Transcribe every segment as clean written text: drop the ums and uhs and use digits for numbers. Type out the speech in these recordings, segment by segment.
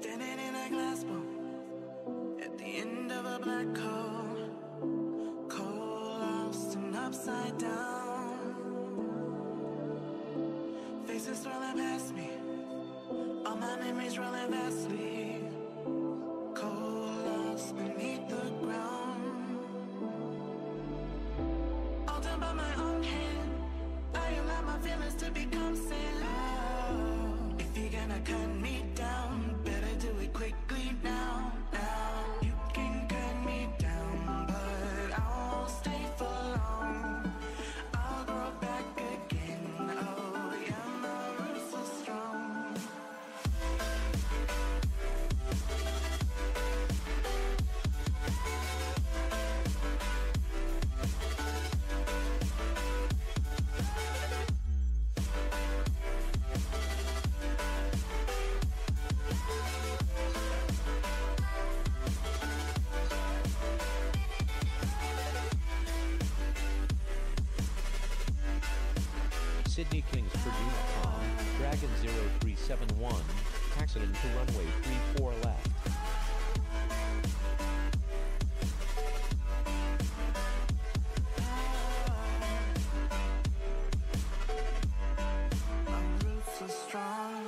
Standing in a glass bowl at the end of a black hole, cold, lost and upside down. Faces swirling past me, all my memories rolling vastly, cold, lost beneath the ground. All done by my own hand, I allow my feelings to become sand. If you're gonna cut me down, better do it quickly now. You can cut me down, but I won't stay for long. I'll grow back again. Oh yeah, my roots are strong. Sydney Kingsford Unicom, Dragon 0371, accident to runway 34 left. My roots are strong.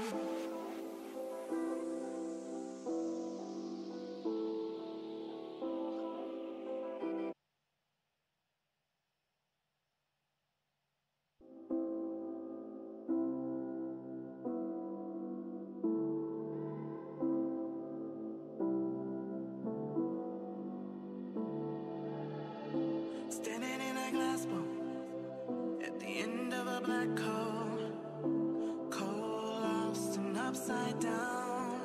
Standing in a glass bowl at the end of a black hole, cold, lost and upside down.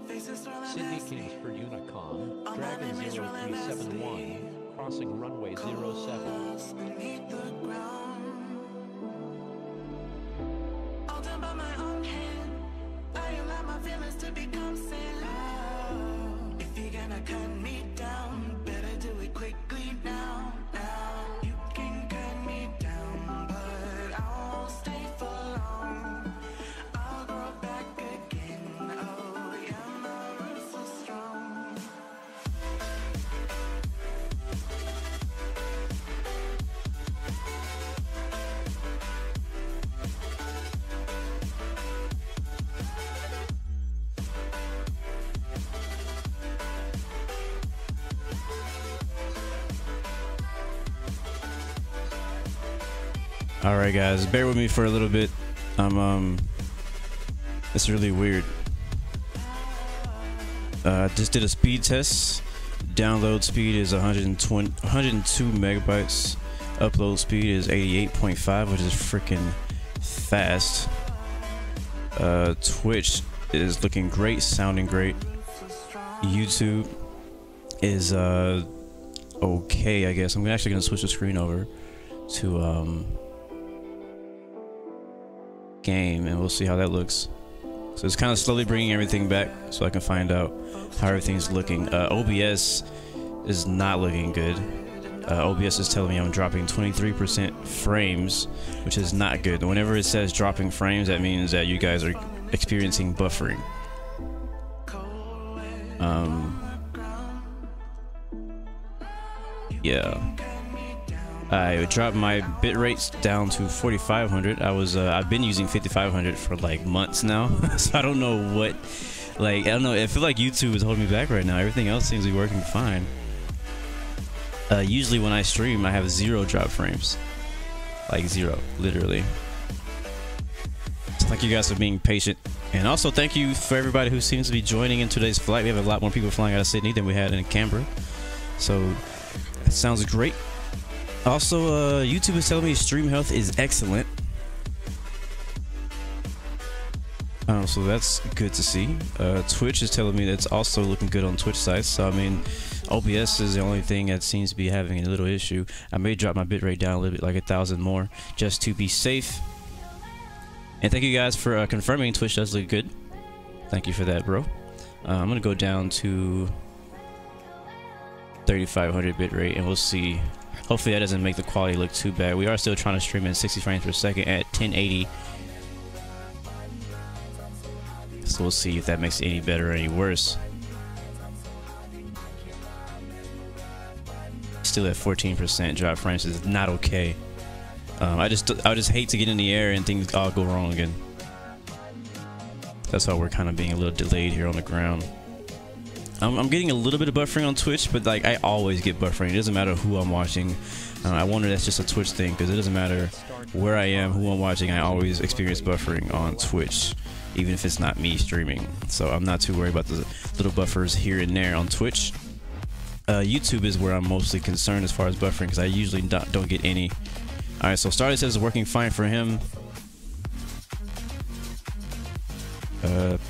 Faces swirling Sydney past me, Kingsford Unicom, all my Dragon memories rolling 0371, crossing runway 07. lost beneath the ground. All done by my own hand, I allow my feelings to become sand. If you're gonna cut me down, better do it quickly now. You can cut me down, but I won't stay for long. I'll grow back again. Oh yeah, my roots are strong. All right, guys, bear with me for a little bit. It's really weird. Just did a speed test. Download speed is 102 megabytes. Upload speed is 88.5, which is freaking fast. Twitch is looking great, sounding great. YouTube is okay, I guess. I'm actually gonna switch the screen over to game, and we'll see how that looks. So it's kind of slowly bringing everything back so I can find out how everything's looking. OBS is not looking good. OBS is telling me I'm dropping 23% frames, which is not good. Whenever it says dropping frames, that means that you guys are experiencing buffering. Yeah. I dropped my bit rates down to 4,500. I've been using 5,500 for like months now, so I don't know what, like, I don't know. I feel like YouTube is holding me back right now. Everything else seems to be working fine. Usually when I stream, I have 0 drop frames, like 0, literally. So thank you guys for being patient, and also thank you for everybody who seems to be joining in today's flight. We have a lot more people flying out of Sydney than we had in Canberra, so that sounds great. Also, YouTube is telling me stream health is excellent. So that's good to see. Twitch is telling me that's also looking good on Twitch sites. So, I mean, OBS is the only thing that seems to be having a little issue. I may drop my bitrate down a little bit, like 1,000 more, just to be safe. And thank you guys for confirming Twitch does look good. Thank you for that, bro. I'm going to go down to 3,500 bitrate, and we'll see. Hopefully that doesn't make the quality look too bad. We are still trying to stream in 60 frames per second at 1080. So we'll see if that makes it any better or any worse. Still at 14% drop frames is not okay. I just hate to get in the air and things all go wrong again. That's why we're kind of being a little delayed here on the ground. I'm getting a little bit of buffering on Twitch, but like I always get buffering. It doesn't matter who I'm watching. I wonder if that's just a Twitch thing, because it doesn't matter where I am, who I'm watching. I always experience buffering on Twitch, even if it's not me streaming. So I'm not too worried about the little buffers here and there on Twitch. YouTube is where I'm mostly concerned as far as buffering, because I usually don't get any. All right, so Starlight says it's working fine for him.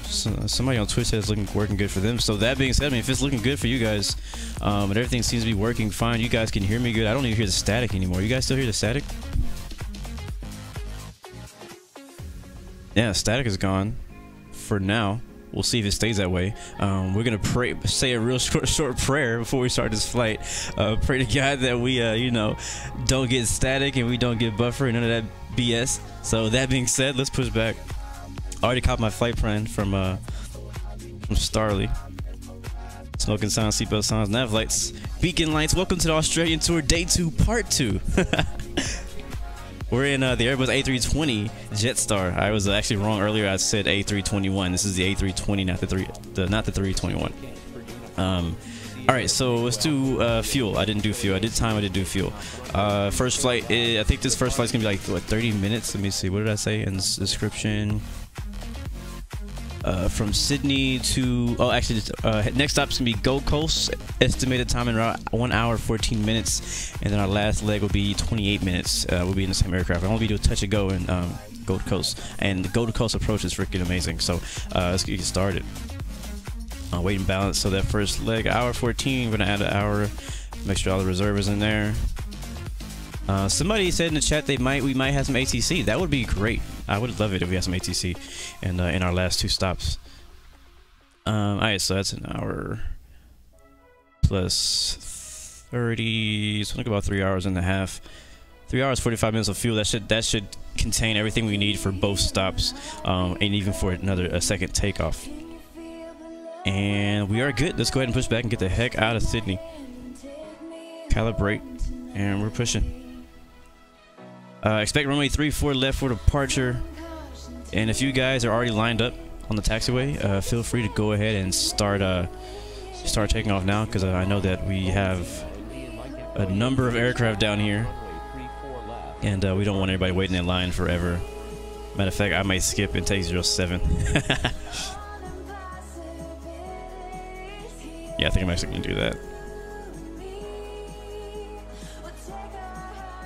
Somebody on Twitch says it's working good for them. So that being said, I mean, if it's looking good for you guys, and everything seems to be working fine, you guys can hear me good. I don't even hear the static anymore. You guys still hear the static? Yeah, static is gone for now. We'll see if it stays that way. We're gonna say a real short prayer before we start this flight. Pray to God that we, you know, don't get static and we don't get buffer and none of that BS. So that being said, let's push back. I already copied my flight plan from Starly. Smoking sounds, seatbelt sounds, nav lights, beacon lights. Welcome to the Australian tour, day 2, part 2. We're in the Airbus A320 Jetstar. I was actually wrong earlier. I said A321. This is the A320, not the 321. All right, so let's do fuel. I didn't do fuel. I did time. I did do fuel. First flight. I think this first flight's gonna be like what, 30 minutes. Let me see. What did I say in the description? From Sydney to next stop's gonna be Gold Coast. Estimated time in around 1 hour 14 minutes, and then our last leg will be 28 minutes. We'll be in the same aircraft. I'll only do a touch and go in Gold Coast, and the Gold Coast approach is freaking amazing. So let's get started. Weight and balance. So that first leg, hour 14. We're gonna add an hour. Make sure all the reserve is in there. Somebody said in the chat we might have some ATC. That would be great. I would love it if we had some ATC in our last 2 stops. Alright, so that's an hour plus 30. So think about 3 hours and a half. 3 hours 45 minutes of fuel. That should contain everything we need for both stops, and even for a second takeoff. And we are good. Let's go ahead and push back and get the heck out of Sydney. Calibrate, and we're pushing. Expect runway 34 left for departure. And if you guys are already lined up on the taxiway, feel free to go ahead and start taking off now, because I know that we have a number of aircraft down here, and we don't want everybody waiting in line forever. Matter of fact, I might skip and take 07. Yeah, I think I'm actually gonna do that.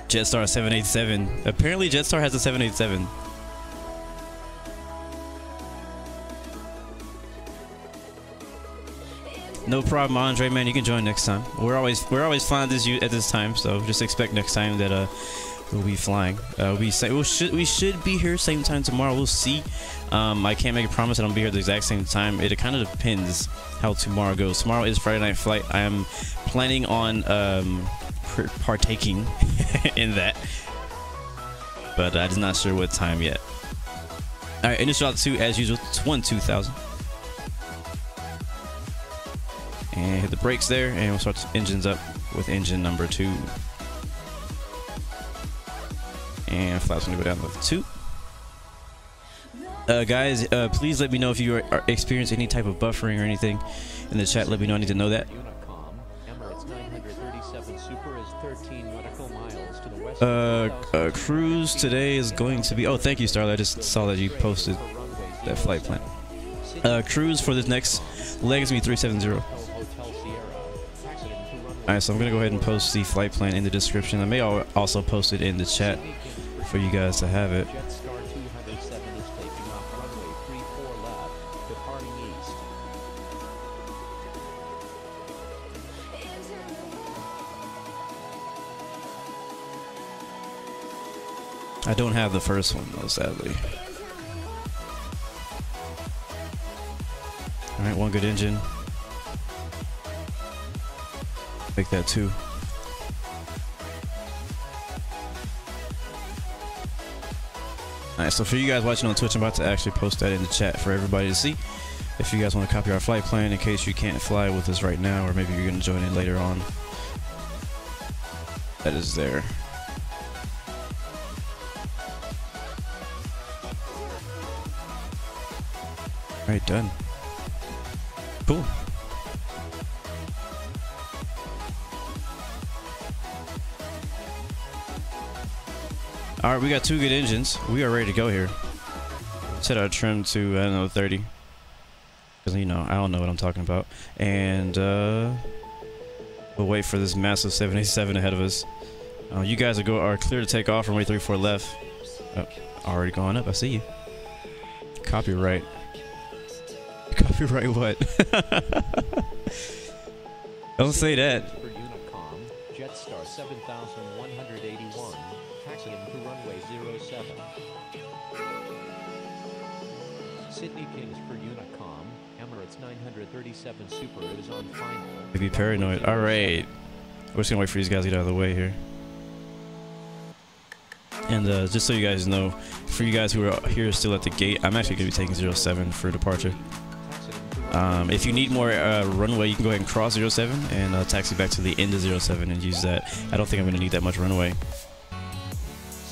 Jetstar 787. Apparently Jetstar has a 787. No problem, Andre, man. You can join next time. We're always flying at this time, so just expect next time that we'll be flying. We should be here same time tomorrow. We'll see. I can't make a promise that I'll be here at the exact same time. It kind of depends how tomorrow goes. Tomorrow is Friday night flight. I am planning on partaking in that, but I'm just not sure what time yet. All right, initial altitude as usual, 2000. And hit the brakes there, and we'll start the engines up with engine number 2. And flap's gonna go down to 2. Guys, please let me know if you are experience any type of buffering or anything in the chat. Let me know. I need to know that. Cruise today is going to be. Oh, thank you, Starlight. I just saw that you posted that flight plan. Cruise for this next leg is gonna be 370. Alright, so I'm gonna go ahead and post the flight plan in the description. I may also post it in the chat for you guys to have it. I don't have the first one though, sadly. Alright, one good engine. Make that 2. Alright, so for you guys watching on Twitch, I'm about to actually post that in the chat for everybody to see. If you guys want to copy our flight plan in case you can't fly with us right now, or maybe you're going to join in later on. That is there. Alright, done. Cool. Alright, we got 2 good engines. We are ready to go here. Set our trim to, I don't know, 30. Because, you know, I don't know what I'm talking about. And, we'll wait for this massive 787 ahead of us. You guys are clear to take off. Runway 34 left. Oh, already going up. I see you. Copyright. Copyright what? Don't say that. For Unicom, Jetstar 7181, taxiing to runway 07. Sydney Kings for Unicom, Emirates 937 Super is on final. Maybe paranoid. Alright. We're just gonna wait for these guys to get out of the way here. And just so you guys know, for you guys who are here still at the gate, I'm actually gonna be taking 07 for departure. If you need more runway, you can go ahead and cross 07 and taxi back to the end of 07 and use that. I don't think I'm going to need that much runway.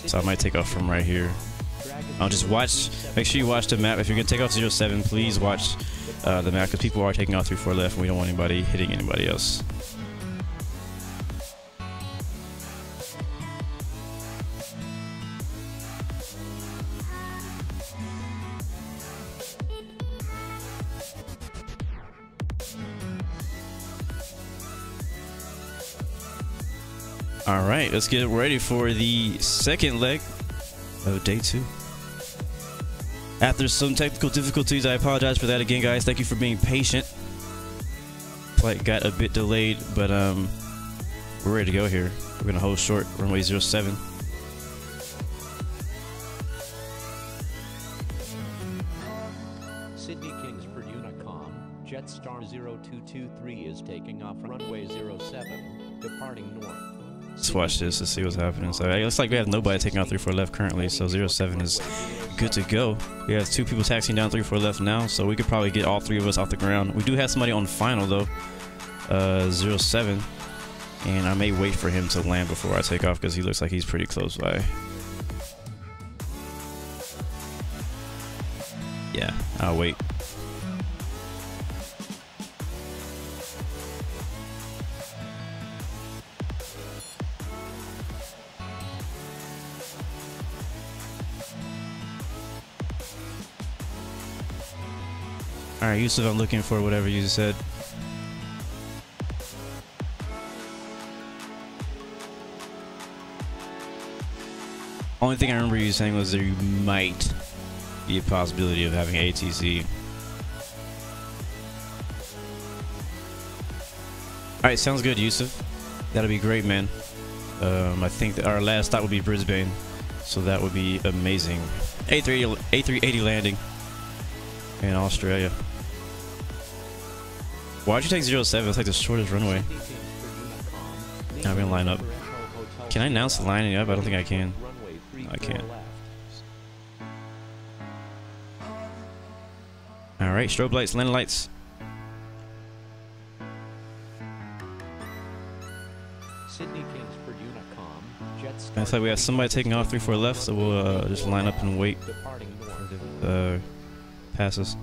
So I might take off from right here. I'll just watch, make sure you watch the map. If you're going to take off 07, please watch the map because people are taking off 34 left and we don't want anybody hitting anybody else. Alright, let's get ready for the second leg of day 2. After some technical difficulties, I apologize for that again, guys. Thank you for being patient. Flight got a bit delayed, but we're ready to go here. We're gonna hold short, runway 07. Sydney Kings for Unicom, Jetstar 0223 is taking off runway 07, departing north. Let's watch this to see what's happening. So it looks like we have nobody taking out 34 left currently, so 07 is good to go. We have 2 people taxiing down 34 left now, so we could probably get all 3 of us off the ground. We do have somebody on final though, 07, and I may wait for him to land before I take off because he looks like he's pretty close by. Yeah, I'll wait. Alright, Yusuf, I'm looking for whatever you said. Only thing I remember you saying was there might be a possibility of having ATC. Alright, sounds good, Yusuf. That'll be great, man. I think that our last stop would be Brisbane, so that would be amazing. A380 landing in Australia. Why'd you take 07? It's like the shortest runway. I'm gonna line up. Can I announce the lining up? I don't think I can. No, I can't. Alright, strobe lights, landing lights. Sydney Kings for Unicom, Jetstar. Looks like we have somebody taking off 34 left, so we'll just line up and wait departing north. for the passes.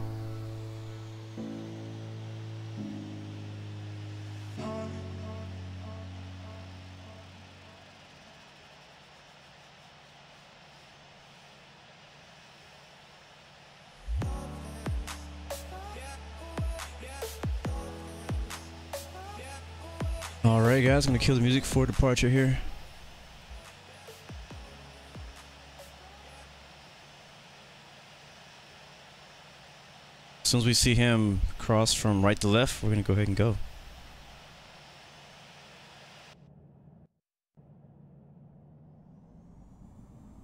Alright guys, I'm gonna kill the music for departure here. As soon as we see him cross from right to left, we're gonna go ahead and go.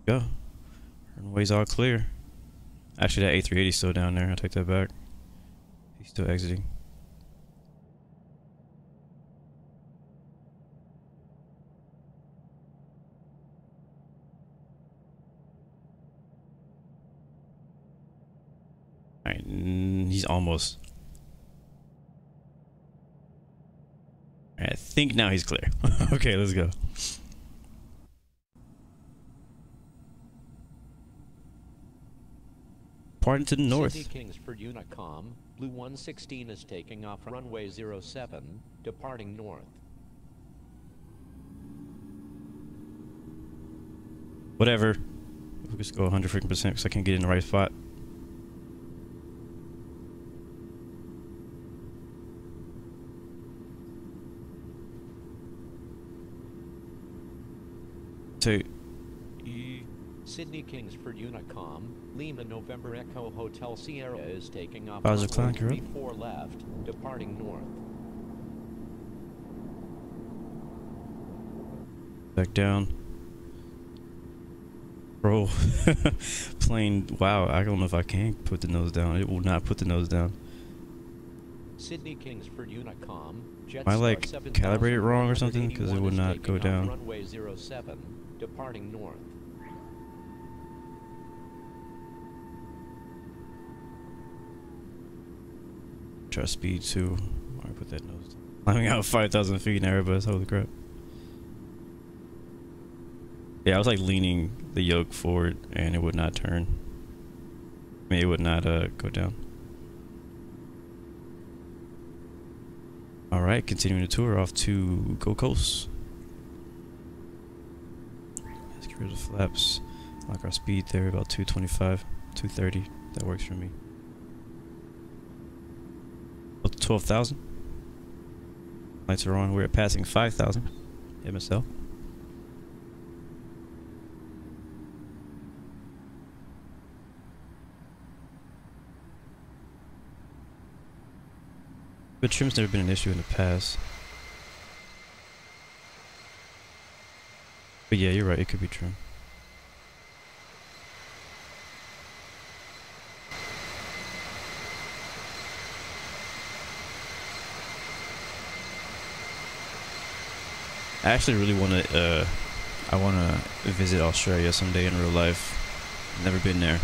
Go. Runway's all clear. Actually, that A380 is still down there. I'll take that back. He's still exiting. He's almost. I think now he's clear. Okay, let's go. Parting to the north. Sydney Kingsford Unicom, Blue 116 is taking off runway 07, departing north. Whatever. We'll just go 100% because I can't get in the right spot. So, Sydney Kingsford Unicom, Lima November Echo Hotel Sierra is taking off Bowser runway Clown, you're up. 34 left, departing north. back down. Bro, plane, wow, I don't know if I can put the nose down. It will not put the nose down. Sydney Kingsford Unicom, Am I like calibrated wrong or something? Because it would not go down. Runway 07, departing north. Try speed too. Alright, put that nose down. Climbing out 5,000 feet in Airbus, holy crap. Yeah, I was like leaning the yoke forward and it would not turn. I mean, it would not go down. Alright, continuing the tour off to Gold Coast. Let's get rid of the flaps. Like our speed there, about 225, 230. That works for me. Up to 12,000. Lights are on. We're passing 5,000. MSL. But trim's never been an issue in the past. But yeah, you're right, it could be trim. I actually really want to, I want to visit Australia someday in real life. Never been there.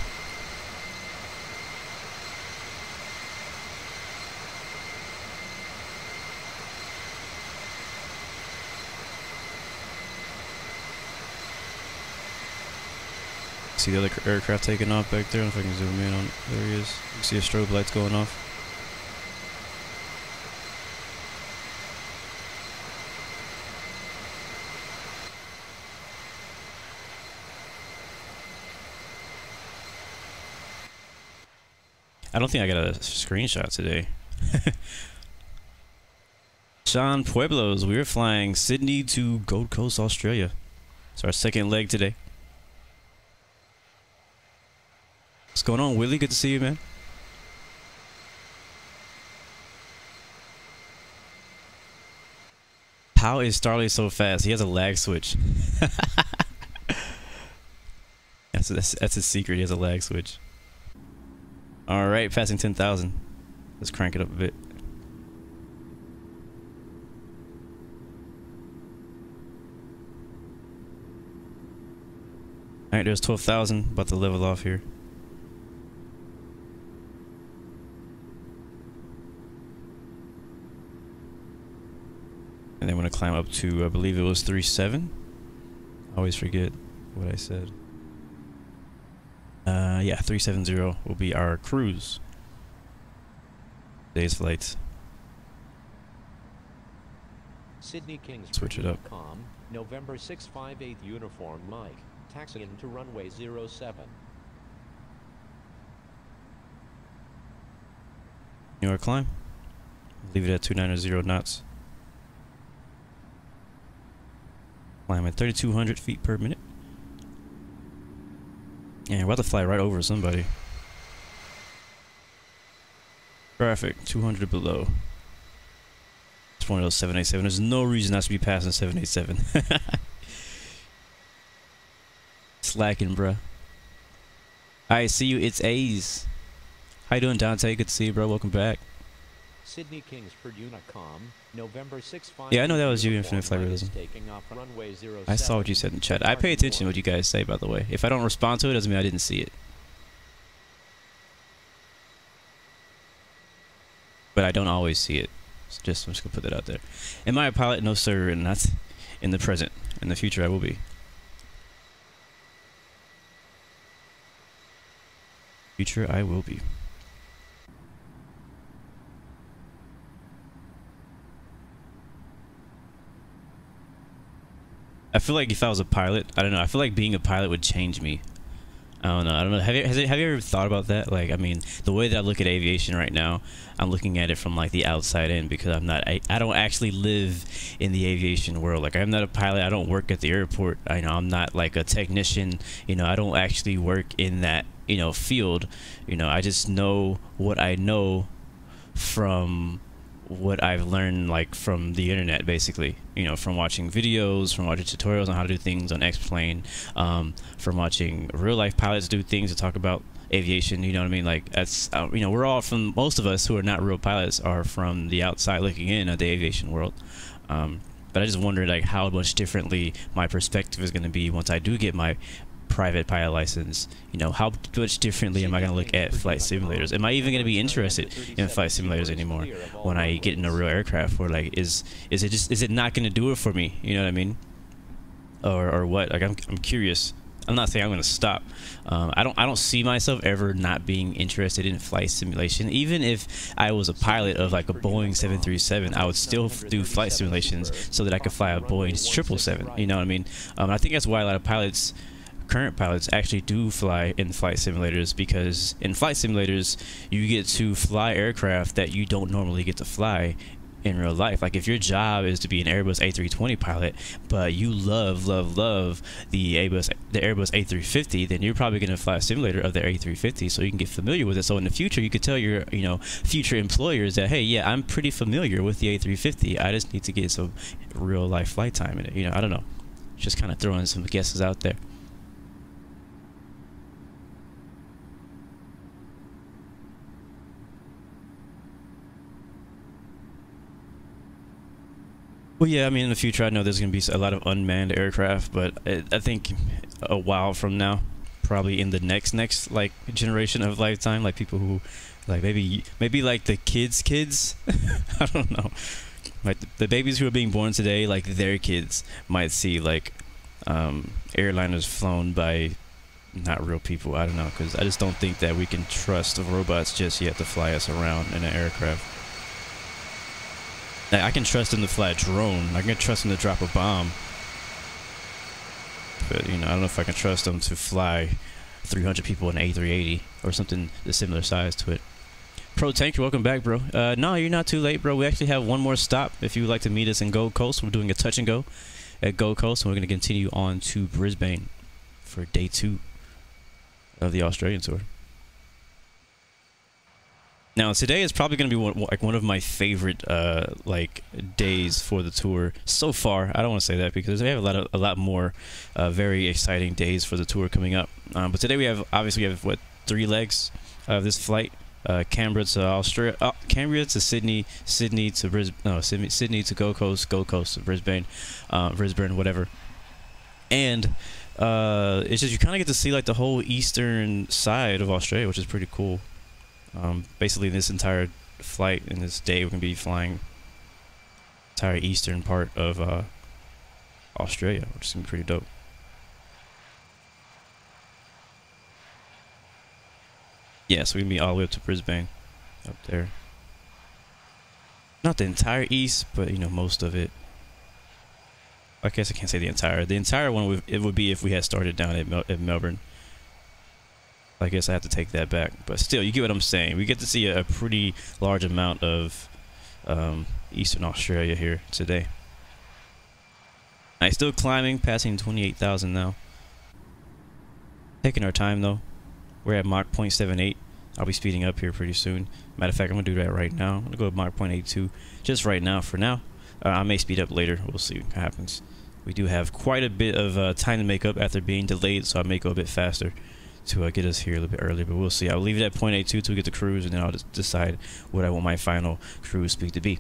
See the other aircraft taking off back there. I don't know if I can zoom in on. There he is. You see a strobe lights going off. I don't think I got a screenshot today. Sean Pueblos, we are flying Sydney to Gold Coast, Australia. It's our second leg today. What's going on, Willie? Good to see you, man. How is Starley so fast? He has a lag switch. That's his secret. He has a lag switch. All right, passing 10,000. Let's crank it up a bit. All right, there's 12,000. About to level off here. And then we're gonna climb up to, I believe it was 37. I always forget what I said. Yeah, 370 will be our cruise. Today's flights. Sydney Kingsford Switch it up. Unicom, November 658 uniform Mike, taxiing into runway 07. New York climb. Leave it at 290 knots. Climb at 3,200 feet per minute. And we're about to fly right over somebody. Traffic, 200 below. It's one of those 787. There's no reason not to be passing 787. Slacking, bruh. Alright, see you. It's A's. How you doing, Dante? Good to see you, bro. Welcome back. Sydney Kingsford Unicom, November 658. Yeah, I know that was you, Infinite Flight Realism. I saw what you said in chat. I pay attention to what you guys say, by the way. If I don't respond to it, doesn't mean I didn't see it. but I don't always see it. So I'm just gonna put that out there. Am I a pilot? No, sir, and not in the present. In the future, I will be. Future, I will be. I feel like if I was a pilot, I don't know. I feel like being a pilot would change me. I don't know. Have you ever thought about that? Like, I mean, the way that I look at aviation right now, I'm looking at it from like the outside in, because I don't actually live in the aviation world. Like, I'm not a pilot. I don't work at the airport. I'm not like a technician. I don't actually work in that, field. I just know what I know from what I've learned, like, from the internet, basically. From watching videos, from watching tutorials on how to do things on X-Plane, from watching real life pilots do things to talk about aviation. You know what I mean? Like, that's we're all from, most of us who are not real pilots are from the outside looking in at the aviation world. But I just wondered, like, how much differently my perspective is going to be once I do get my private pilot license. How much differently am I going to look at flight simulators? Am I even going to be interested in flight simulators anymore when I get in a real aircraft? Or like, is it not going to do it for me? You know what I mean? Or what? Like, I'm curious. I'm not saying I'm going to stop. I don't see myself ever not being interested in flight simulation. Even if I was a pilot of like a Boeing 737, I would still do flight simulations so that I could fly a Boeing 777. You know what I mean? I think that's why a lot of pilots, current pilots, actually do fly in flight simulators, because in flight simulators you get to fly aircraft that you don't normally get to fly in real life. Like, if your job is to be an Airbus A320 pilot, but you love the Airbus A350, then you're probably going to fly a simulator of the A350 so you can get familiar with it. So in the future, you could tell your future employers that, hey, yeah, I'm pretty familiar with the A350. I just need to get some real life flight time in it. I don't know. Just kind of throwing some guesses out there. Well, yeah, I mean, in the future, I know there's going to be a lot of unmanned aircraft, but I think a while from now, probably in the next like generation of lifetime, like people who, like, maybe like the kids, I don't know, like the babies who are being born today, like their kids might see like airliners flown by not real people. I don't know, because I just don't think that we can trust robots just yet to fly us around in an aircraft. I can trust them to fly a drone. I can trust them to drop a bomb. But, I don't know if I can trust them to fly 300 people in an A380 or something a similar size to it. Pro Tanker, welcome back, bro. No, you're not too late, bro. We actually have one more stop. If you would like to meet us in Gold Coast, we're doing a touch and go at Gold Coast, and we're going to continue on to Brisbane for day 2 of the Australian tour. Now, today is probably going to be one of my favorite like days for the tour so far. I don't want to say that because we have a lot more very exciting days for the tour coming up. But today we have, obviously, what, 3 legs of this flight. Canberra to Australia, Canberra to Sydney, Sydney to Brisbane, no, Sydney to Gold Coast to Brisbane, Brisbane, whatever. And it's just, you kind of get to see like the whole eastern side of Australia, which is pretty cool. Basically, this entire flight in this day, we're going to be flying the entire eastern part of Australia, which is going to be pretty dope. Yeah, so we're going to be all the way up to Brisbane, up there. Not the entire east, but, most of it. I guess I can't say the entire. The entire one, it would be if we had started down at Melbourne. I guess I have to take that back, but still, you get what I'm saying. We get to see a pretty large amount of Eastern Australia here today. Still climbing, passing 28,000 now. Taking our time though. We're at Mach 0.78. I'll be speeding up here pretty soon. Matter of fact, I'm gonna do that right now. I'm gonna go to Mach 0.82 just right now. For now, I may speed up later. We'll see what happens. We do have quite a bit of time to make up after being delayed, so I may go a bit faster to get us here a little bit earlier, but we'll see. I'll leave it at 0.82 till we get to cruise, and then I'll just decide what I want my final cruise speed to be.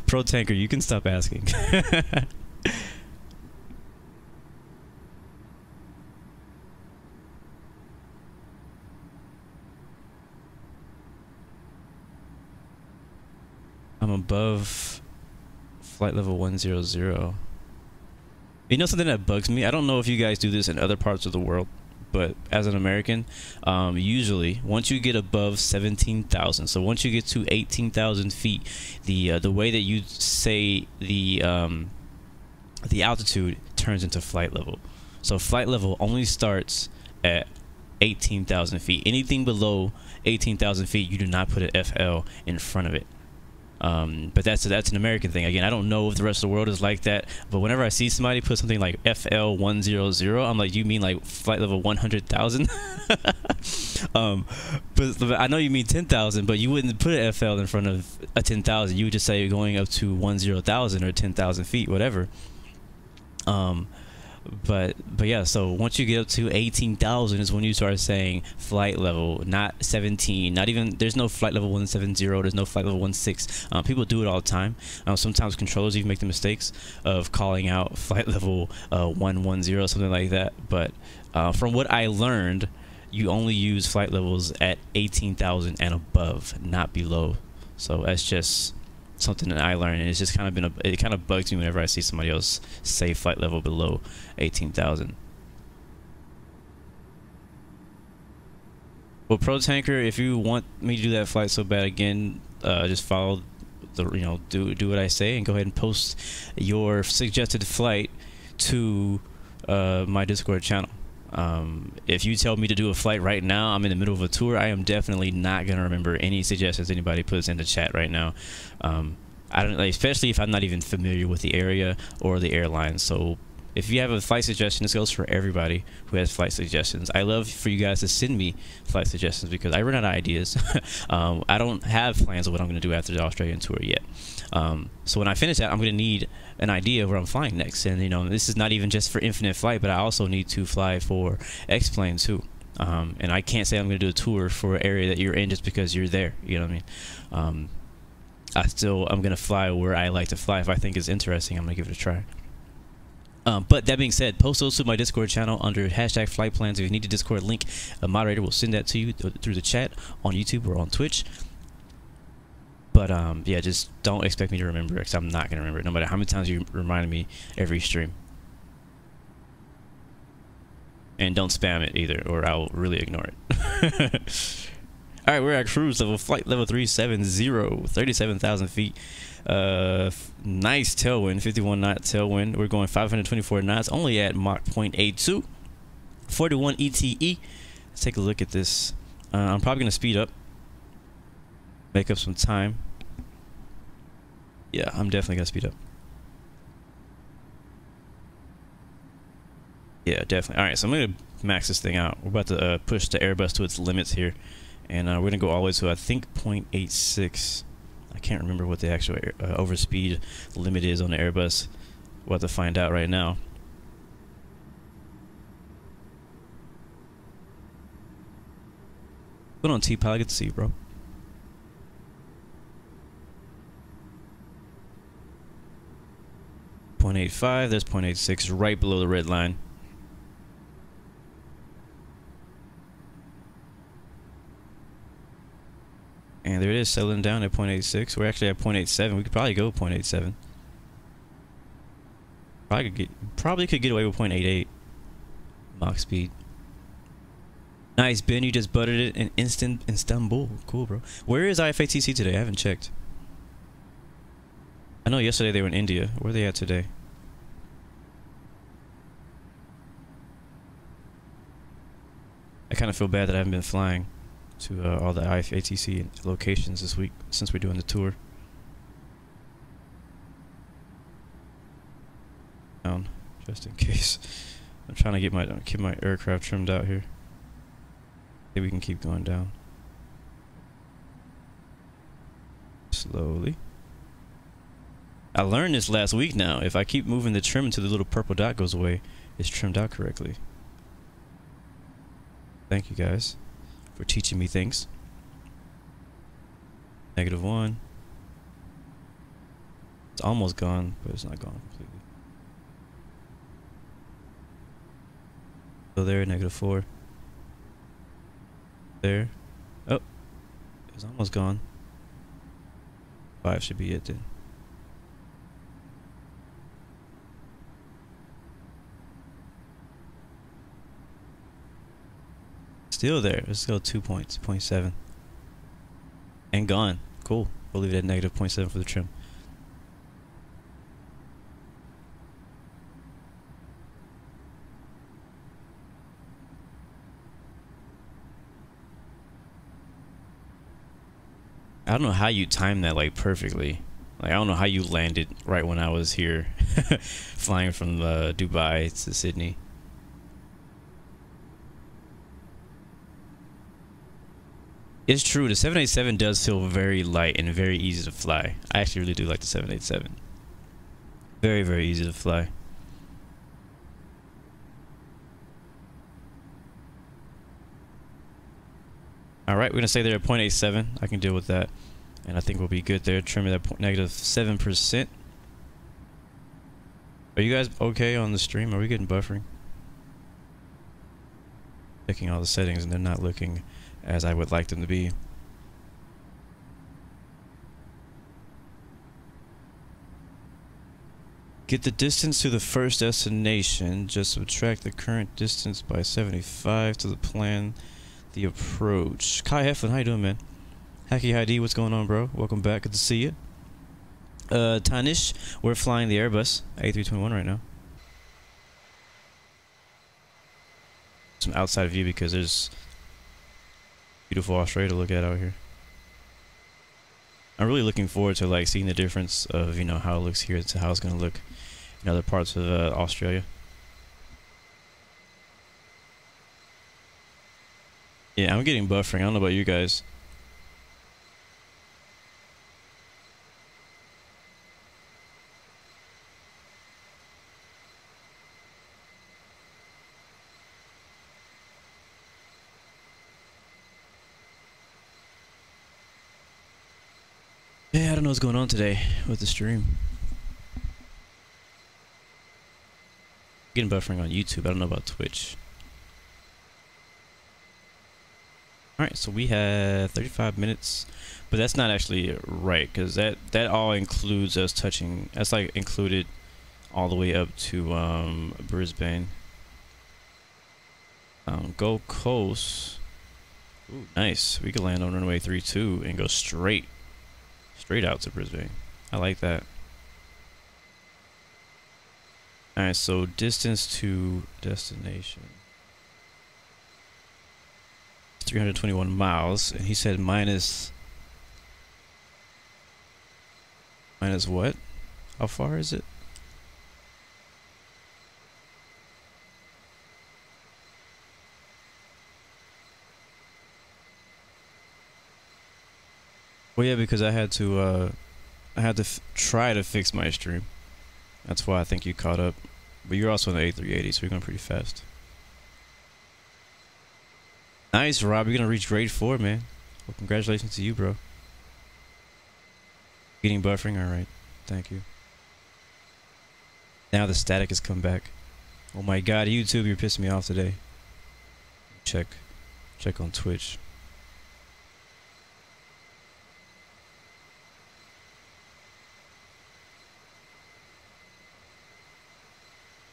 Pro Tanker, you can stop asking. I'm above flight level 100. You know something that bugs me? I don't know if you guys do this in other parts of the world, but as an American, usually once you get above 17,000, so once you get to 18,000 feet, the way that you say the altitude turns into flight level. So flight level only starts at 18,000 feet. Anything below 18,000 feet, you do not put an FL in front of it. But that's an American thing. Again, I don't know if the rest of the world is like that, but whenever I see somebody put something like FL 100, I'm like, you mean like flight level 100,000? But I know you mean 10,000, but you wouldn't put an FL in front of a 10,000. You would just say you're going up to 10,000 or 10,000 feet, whatever. But yeah, so once you get up to 18,000 is when you start saying flight level, not 17, not even, there's no flight level 170, there's no flight level 16. People do it all the time. Sometimes controllers even make the mistakes of calling out flight level 110, something like that. But from what I learned, you only use flight levels at 18,000 and above, not below. So that's just something that I learned, and it's just kind of been it kind of bugs me whenever I see somebody else say flight level below 18,000. Well, Pro Tanker, if you want me to do that flight so bad again, just follow the, you know, do what I say and go ahead and post your suggested flight to my Discord channel. If you tell me to do a flight right now, I'm in the middle of a tour, I am definitely not going to remember any suggestions anybody puts in the chat right now. I don't, like, especially if I'm not even familiar with the area or the airline. So if you have a flight suggestion, this goes for everybody who has flight suggestions. I love for you guys to send me flight suggestions because I run out of ideas. I don't have plans of what I'm going to do after the Australian tour yet. So when I finish that, I'm going to need an idea of where I'm flying next. And, you know, this is not even just for infinite flight, but I also need to fly for X-Plane too. And I can't say I'm going to do a tour for an area that you're in just because you're there. You know what I mean? I'm going to fly where I like to fly. If I think it's interesting, I'm going to give it a try. But that being said, post those to my Discord channel under hashtag flight plans. If you need a Discord link, a moderator will send that to you through the chat on YouTube or on Twitch. But yeah, just don't expect me to remember it, because I'm not going to remember it, no matter how many times you remind me every stream. And don't spam it either, or I'll really ignore it. Alright, we're at cruise level, flight level 370, 37,000 feet. Nice tailwind, 51 knot tailwind. We're going 524 knots, only at Mach 0.82. 41 ETE. Let's take a look at this. I'm probably going to speed up, make up some time. Yeah, I'm definitely going to speed up. Yeah, definitely. Alright, so I'm going to max this thing out. We're about to push the Airbus to its limits here. And we're going to go all the way to, I think, 0.86. I can't remember what the actual overspeed limit is on the Airbus. We'll have to find out right now. Put on T-Pilot, good to see you, bro. .85, there's 0.86, right below the red line. And there it is, settling down at 0.86. We're actually at 0.87. We could probably go 0.87. Probably could get away with 0.88 Mach speed. Nice, Ben. You just buttered it in Istanbul. Cool, bro. Where is IFATC today? I haven't checked. I know yesterday they were in India. Where are they at today? I kind of feel bad that I haven't been flying to all the IFATC locations this week since we're doing the tour. Down, just in case. I'm trying to get my aircraft trimmed out here. Maybe we can keep going down slowly. I learned this last week now. If I keep moving the trim until the little purple dot goes away, it's trimmed out correctly. Thank you guys for teaching me things. -1. It's almost gone, but it's not gone completely. So there, -4. There. Oh, it's almost gone. 5 should be it then. Still there. Let's go 2 points, 0.7. And gone. Cool. We'll leave it at negative 0.7 for the trim. I don't know how you timed that like perfectly. Like I don't know how you landed right when I was here flying from Dubai to Sydney. It's true, the 787 does feel very light and very easy to fly. I actually really do like the 787. Very, very easy to fly. Alright, we're going to stay there at 0.87. I can deal with that. And I think we'll be good there. Trim it at negative 7%. Are you guys okay on the stream? Are we getting buffering? Checking all the settings and they're not looking as I would like them to be. Get the distance to the first destination. Just subtract the current distance by 75 to the plan the approach. Kai Heflin, how you doing, man? Hacky ID, what's going on, bro? Welcome back. Good to see you. Tanish, we're flying the Airbus A321 right now. Some outside view because there's beautiful Australia to look at out here. I'm really looking forward to like seeing the difference of, you know, how it looks here to how it's going to look in other parts of Australia. Yeah, I'm getting buffering. I don't know about you guys. Yeah, I don't know what's going on today with the stream. Getting buffering on YouTube. I don't know about Twitch. Alright, so we have 35 minutes, but that's not actually right, because that all includes us touching, that's like included all the way up to Brisbane. Gold Coast. Ooh, nice. We could land on runway 32 and go straight out to Brisbane. I like that. Alright, so distance to destination. 321 miles, and he said minus what? How far is it? Well, yeah, because I had to try to fix my stream. That's why I think you caught up. But you're also in the A380, so you're going pretty fast. Nice, Rob. You're going to reach grade 4, man. Well, congratulations to you, bro. Getting buffering? Alright. Thank you. Now the static has come back. Oh my god, YouTube, you're pissing me off today. Check on Twitch.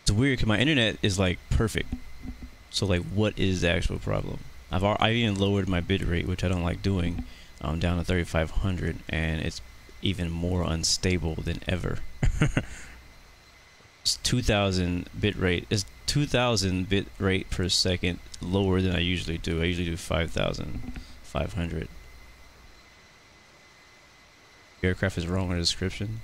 It's weird because my internet is like perfect. So like, what is the actual problem? I've even lowered my bit rate, which I don't like doing, down to 3500, and it's even more unstable than ever. It's 2000 bit rate. It's 2000 bit rate per second lower than I usually do. I usually do 5500. Aircraft is wrong in the description.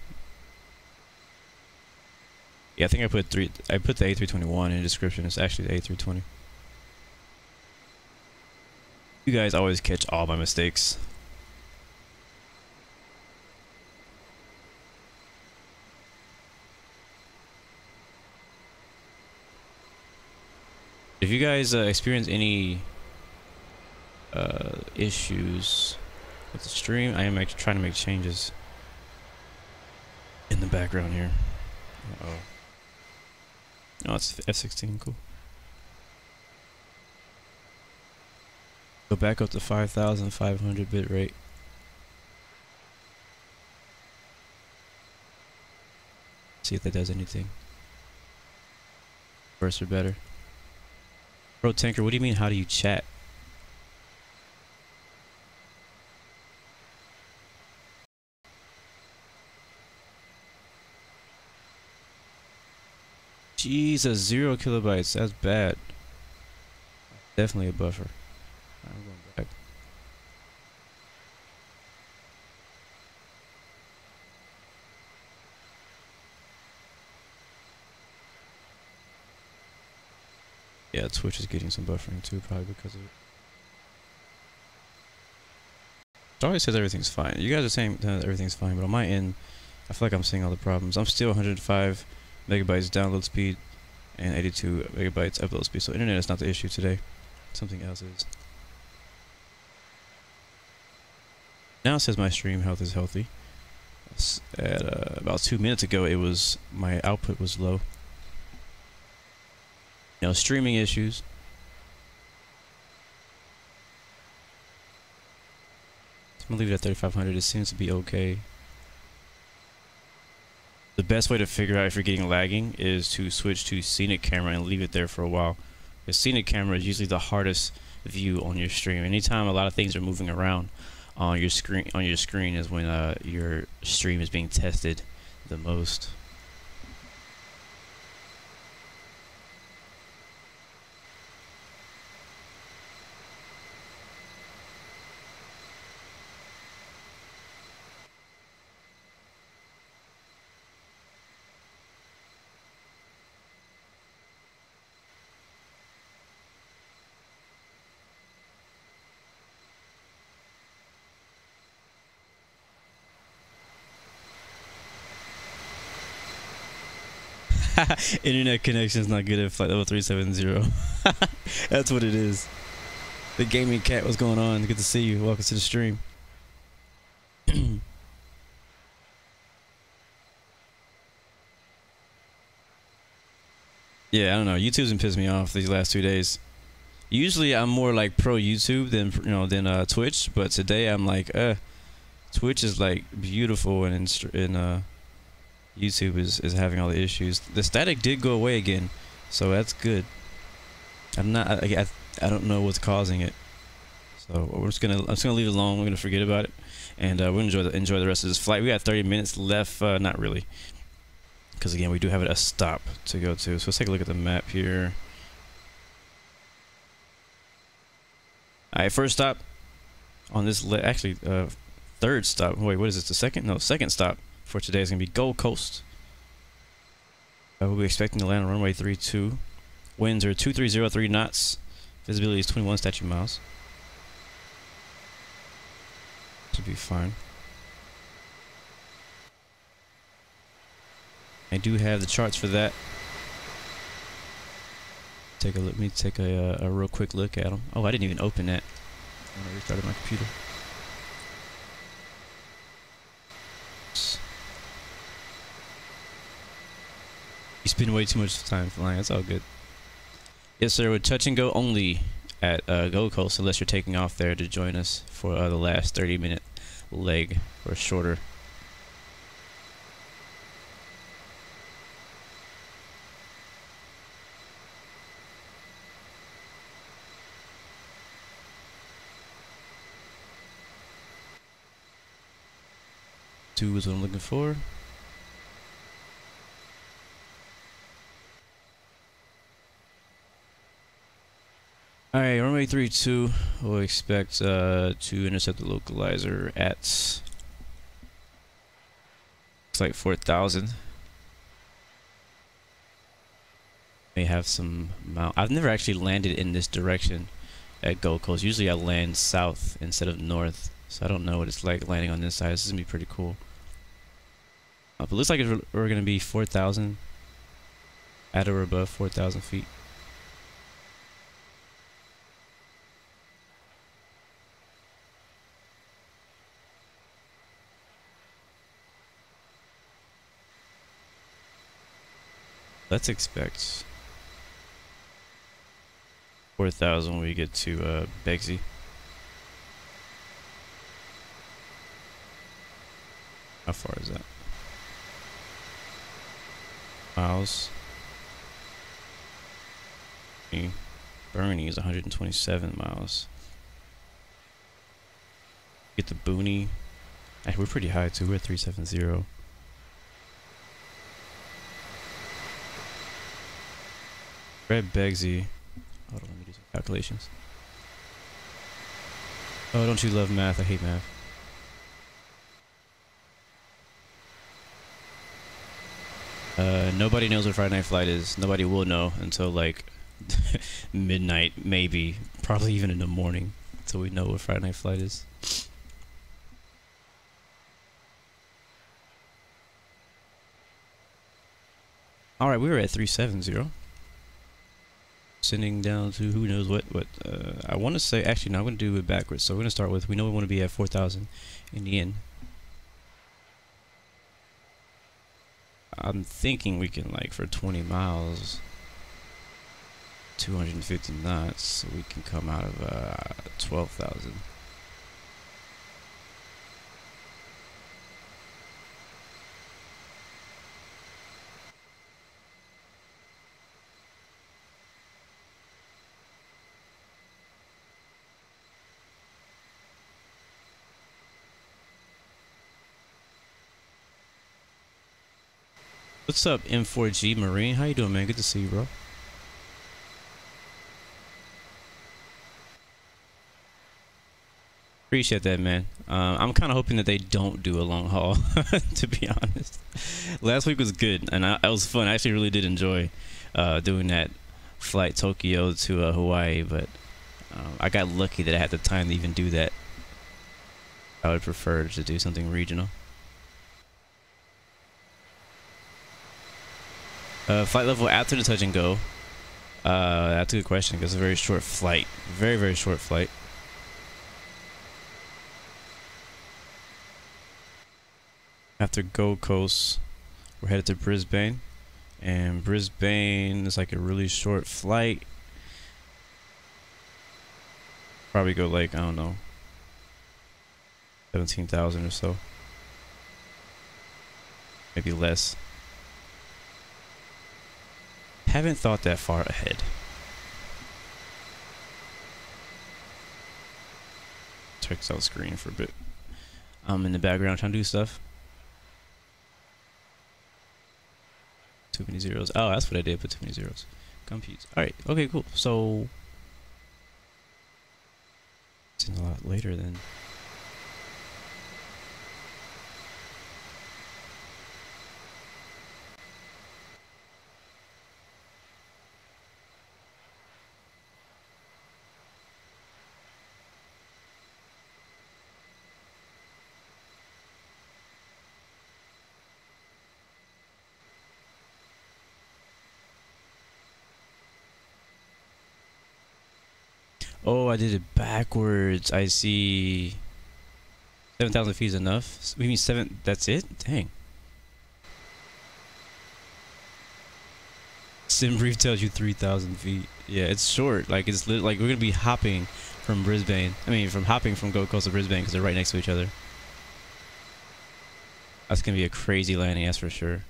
Yeah, I think I put the A321 in the description. It's actually the A320. You guys always catch all my mistakes. If you guys experience any issues with the stream, I am actually trying to make changes in the background here. Uh-oh. Oh, it's F16, cool. Go back up to 5500 bit rate. See if that does anything. Worse or better. Bro Tanker, what do you mean how do you chat? Jesus, 0 kilobytes. That's bad. Definitely a buffer. I'm going back. Yeah, Twitch is getting some buffering too, probably because of it. It always says everything's fine. You guys are saying that everything's fine, but on my end, I feel like I'm seeing all the problems. I'm still 105 megabytes download speed and 82 megabytes upload speed. So internet is not the issue today. Something else is. Now it says my stream health is healthy. At about 2 minutes ago, it was my output was low. You know, streaming issues. I'm gonna leave it at 3500. It seems to be okay. The best way to figure out if you're getting lagging is to switch to scenic camera and leave it there for a while. The scenic camera is usually the hardest view on your stream. Anytime a lot of things are moving around on your screen is when your stream is being tested the most. Internet connection is not good at flight level 370. That's what it is. The gaming cat, what's going on? Good to see you. Welcome to the stream. Yeah, I don't know. YouTube's been pissing me off these last 2 days. Usually I'm more like pro YouTube than Twitch, but today I'm like, Twitch is like beautiful and YouTube is having all the issues. The static did go away again, so that's good. I don't know what's causing it, so I'm just gonna leave it alone. We're gonna forget about it, and we'll enjoy the rest of this flight. We got 30 minutes left. Not really, because again we do have a stop to go to. So let's take a look at the map here. All right, first stop on this. Third stop. Wait, what is this? The second? No, second stop for today is going to be Gold Coast. We'll be expecting to land on runway 32. Winds are 2303 knots. Visibility is 21 statute miles. Should be fine. I do have the charts for that. Take a look. Let me take a real quick look at them. Oh, I didn't even open that when I restarted my computer. You spend way too much time flying. That's all good. Yes, sir. With touch and go only at Gold Coast, unless you're taking off there to join us for the last 30-minute leg or shorter. Two is what I'm looking for. Alright, runway 32, we'll expect to intercept the localizer at, looks like 4,000. May have some mount. I've never actually landed in this direction at Gold Coast. Usually I land south instead of north, so I don't know what it's like landing on this side. This is going to be pretty cool. But it looks like we're going to be 4,000, at or above 4,000 feet. Let's expect 4,000 when we get to Begsy. How far is that? miles. BERNI is 127 miles. Get the BOONY. We're pretty high too. We're at 370. Red Begsy. Hold on, let me do some calculations. Oh, don't you love math? I hate math. Nobody knows what Friday Night Flight is. Nobody will know until like midnight, maybe. Probably even in the morning until we know what Friday Night Flight is. Alright, we were at 370. Sending down to who knows what. I want to say, actually, no, I'm going to do it backwards. So we're going to start with, we know we want to be at 4,000 in the end. I'm thinking we can, like, for 20 miles, 250 knots, so we can come out of 12,000. What's up, M4G Marine? How you doing, man? Good to see you, bro. Appreciate that, man. I'm kind of hoping that they don't do a long haul, to be honest. Last week was good, and it was fun. I actually really did enjoy doing that flight Tokyo to Hawaii, but I got lucky that I had the time to even do that. I would prefer to do something regional. Flight level after the touch and go. That's a good question because it's a very short flight. Very, very short flight. After Gold Coast, we're headed to Brisbane. And Brisbane is like a really short flight. Probably go like, I don't know, 17,000 or so. Maybe less. Haven't thought that far ahead. Check out screen for a bit. I'm in the background trying to do stuff. Too many zeros. Oh, that's what I did. Put too many zeros. Confused. All right. Okay. Cool. So it's a lot later than. Oh, I did it backwards. I see. 7,000 feet is enough. We mean 7. That's it? Dang. Sim brief tells you 3,000 feet. Yeah, it's short. Like it's like we're gonna be hopping from Brisbane. I mean, hopping from Gold Coast to Brisbane because they're right next to each other. That's gonna be a crazy landing, that's for sure.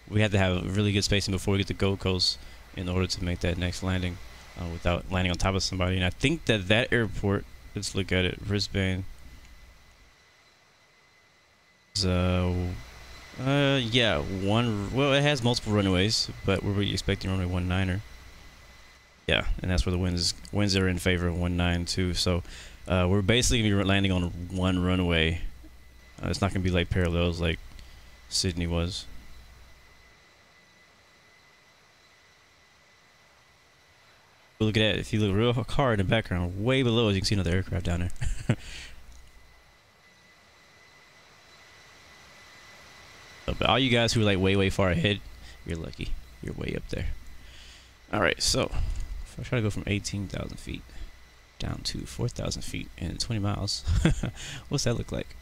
We have to have really good spacing before we get to Gold Coast in order to make that next landing. Without landing on top of somebody. And I think that airport, let's look at it, Brisbane, is, yeah, well, it has multiple runways, but we're really expecting runway 19er. Yeah, and that's where the winds are in favor of 19 too. So we're basically going to be landing on one runway. It's not going to be like parallels like Sydney was. Look at that. If you look real hard in the background, way below us, you can see another aircraft down there. But all you guys who are like way far ahead, you're lucky. You're way up there. Alright, so if I try to go from 18,000 feet down to 4,000 feet in 20 miles, what's that look like?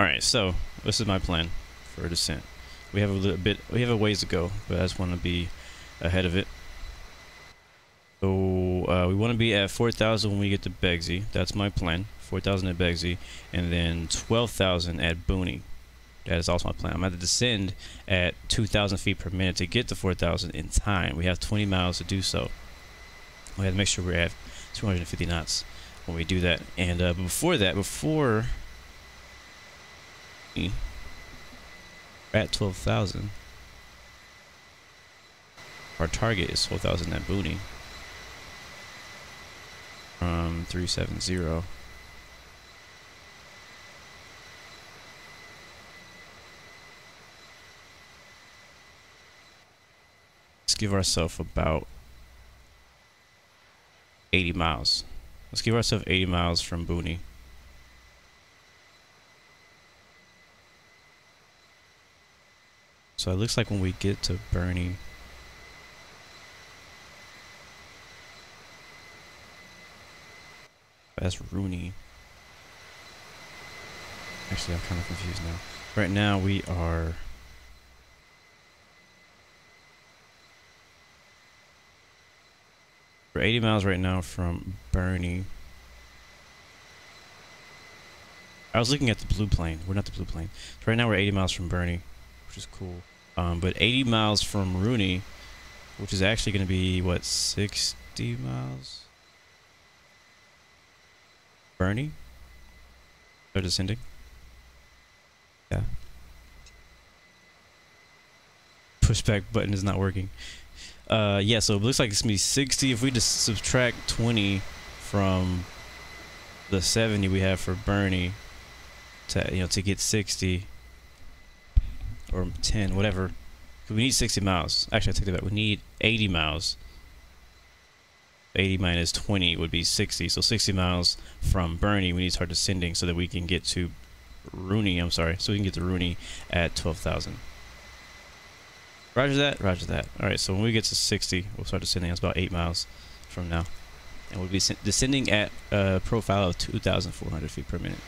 Alright, so This is my plan for descent. We have a ways to go, but I just want to be ahead of it. So we want to be at 4,000 when we get to Begsy. That's my plan. 4,000 at Begsy, and then 12,000 at BOONY. That is also my plan. I'm going to descend at 2,000 feet per minute to get to 4,000 in time. We have 20 miles to do so. We have to make sure we're at 250 knots when we do that. And before that, we're at 12,000. Our target is 12,000 at BOONY. From 370. Let's give ourselves about 80 miles. Let's give ourselves 80 miles from BOONY. So it looks like when we get to BERNI, that's ROONY. Actually, I'm kind of confused now. Right now we are we're 80 miles right now from BERNI. I was looking at the blue plane. We're not the blue plane. So right now we're 80 miles from BERNI, which is cool. But 80 miles from ROONY, which is actually going to be what, 60 miles? BERNI? They're descending? Yeah. Pushback button is not working. Yeah, so it looks like it's gonna be 60. If we just subtract 20 from the 70 we have for BERNI to get 60 or 10, whatever. We need 60 miles. Actually, I take that back. We need 80 miles. 80 minus 20 would be 60. So 60 miles from BERNI, we need to start descending so that we can get to ROONY. I'm sorry. So we can get to ROONY at 12,000. Roger that. Roger that. All right. So when we get to 60, we'll start descending. That's about 8 miles from now. And we'll be descending at a profile of 2,400 feet per minute.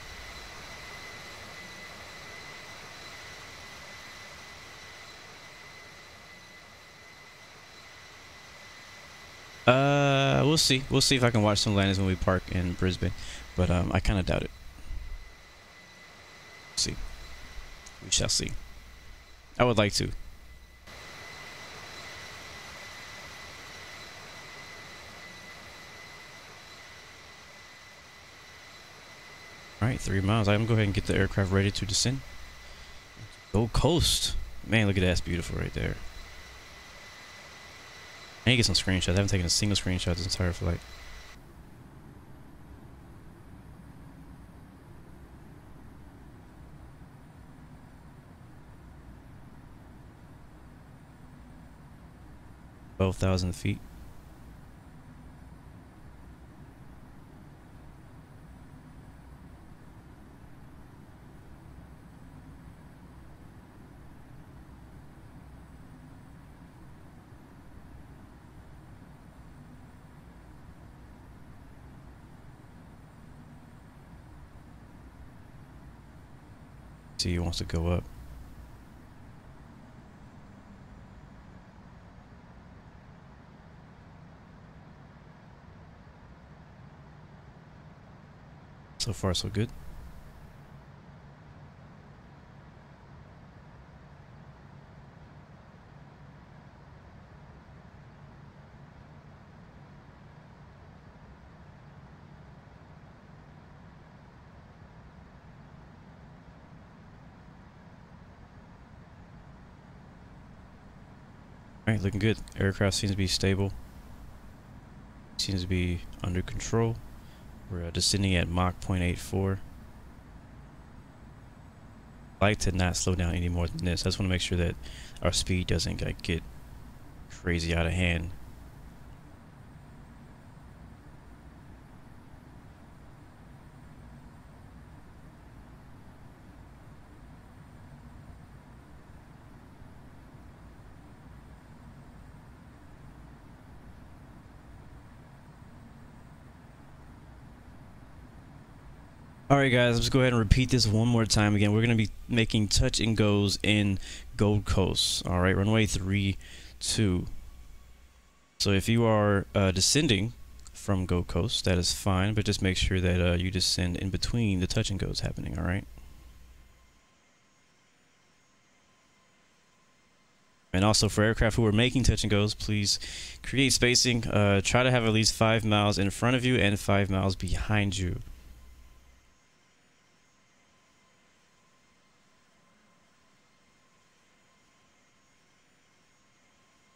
We'll see. We'll see if I can watch some landings when we park in Brisbane, but I kind of doubt it. See, we shall see. I would like to. All right, 3 miles. I'm gonna go ahead and get the aircraft ready to descend. Go coast, man. Look at that. That's beautiful right there. I need to get some screenshots. I haven't taken a single screenshot this entire flight. $12,000 feet. See, he wants to go up. So far, so good. Alright, looking good. Aircraft seems to be stable. Seems to be under control. We're descending at Mach 0.84. I like to not slow down any more than this. I just want to make sure that our speed doesn't get crazy out of hand. Alright guys, let's go ahead and repeat this one more time again. We're going to be making touch and goes in Gold Coast. Alright, runway 32. So if you are descending from Gold Coast, that is fine, but just make sure that you descend in between the touch and goes happening, alright? And also for aircraft who are making touch and goes, please create spacing. Try to have at least 5 miles in front of you and 5 miles behind you.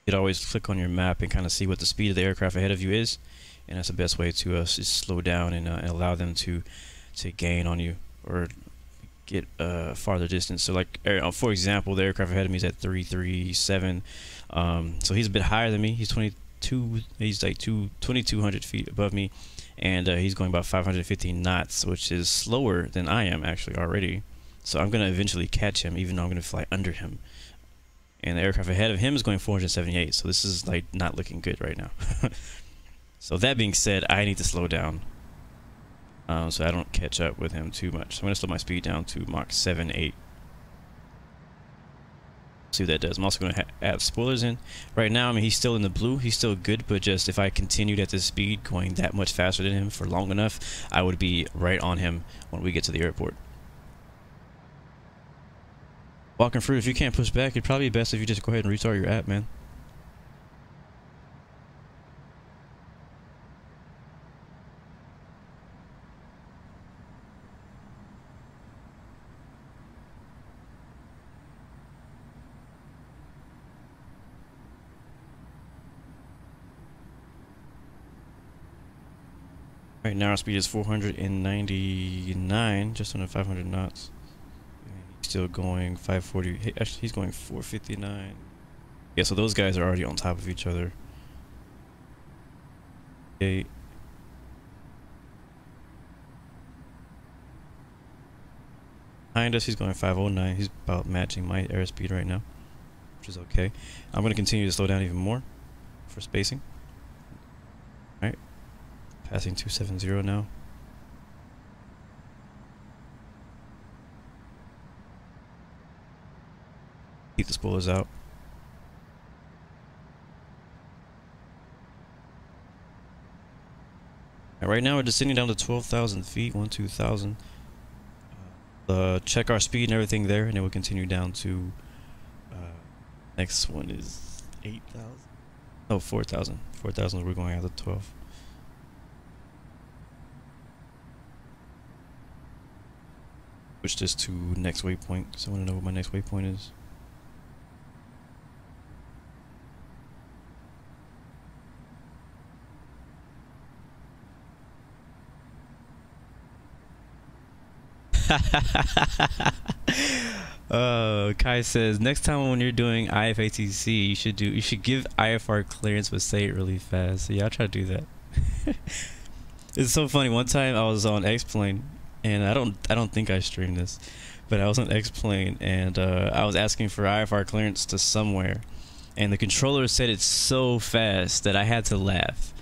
You could always click on your map and kind of see what the speed of the aircraft ahead of you is, and that's the best way to just slow down and allow them to gain on you or get farther distance. So like for example, the aircraft ahead of me is at 337, so he's a bit higher than me. He's 2200 feet above me, and he's going about 515 knots, which is slower than I am actually already. So I'm going to eventually catch him, even though I'm going to fly under him. And the aircraft ahead of him is going 478, so this is like not looking good right now. So that being said, I need to slow down so I don't catch up with him too much. So I'm going to slow my speed down to Mach 7.8. See what that does. I'm also going to add spoilers in. Right now, I mean, he's still in the blue. He's still good, but just if I continued at this speed, going that much faster than him for long enough, I would be right on him when we get to the airport. Walking fruit, if you can't push back, it'd probably be best if you just go ahead and restart your app, man. Right now our speed is 499, just under 500 knots. Still going 540. Actually, he's going 459. Yeah, so those guys are already on top of each other. Okay. Behind us, he's going 509. He's about matching my airspeed right now, which is okay. I'm going to continue to slow down even more for spacing. All right, passing 270 now. Keep the spoilers out. And right now we're descending down to 12,000 feet, 12,000. Check our speed and everything there, and then we'll continue down to next one is 8,000. Oh, 4,000. 4,000. We're going out of 12. Switch this to next waypoint. So I want to know what my next waypoint is. Kai says next time when you're doing IFATC, you should give IFR clearance but say it really fast. So yeah, I'll try to do that. It's so funny. One time I was on X-Plane, and I don't think I streamed this, but I was on X-Plane and I was asking for IFR clearance to somewhere, and the controller said it so fast that I had to laugh.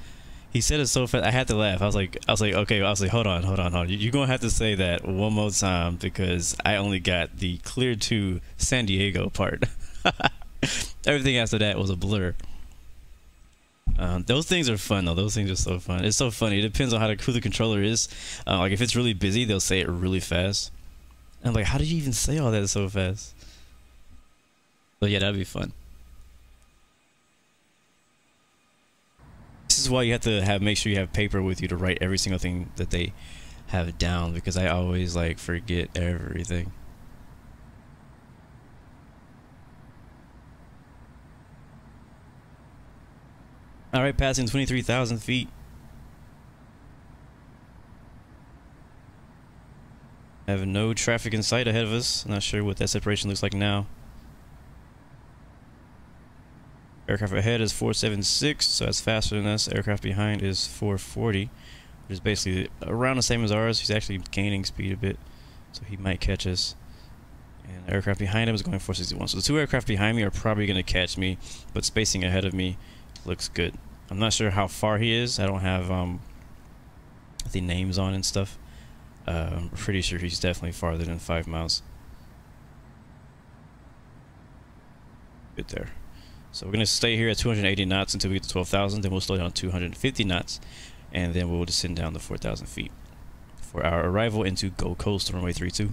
He said it so fast, I had to laugh. I was like, okay. I was like, hold on. You're gonna have to say that one more time because I only got the clear to San Diego part. Everything after that was a blur. Those things are fun though. Those things are so fun. It's so funny. It depends on who the controller is. Like if it's really busy, they'll say it really fast. And I'm like, how did you even say all that so fast? But yeah, that'd be fun. This is why you have to make sure you have paper with you to write every single thing that they have down, because I always like forget everything. All right, passing 23,000 feet. I have no traffic in sight ahead of us. I'm not sure what that separation looks like now. Aircraft ahead is 476, so that's faster than us. Aircraft behind is 440, which is basically around the same as ours. He's actually gaining speed a bit, so he might catch us. And the aircraft behind him is going 461. So the two aircraft behind me are probably going to catch me, but spacing ahead of me looks good. I'm not sure how far he is. I don't have the names on and stuff. I'm pretty sure he's definitely farther than 5 miles. Good there. So we're going to stay here at 280 knots until we get to 12,000. Then we'll slow down to 250 knots. And then we'll descend down to 4,000 feet for our arrival into Gold Coast, runway 32.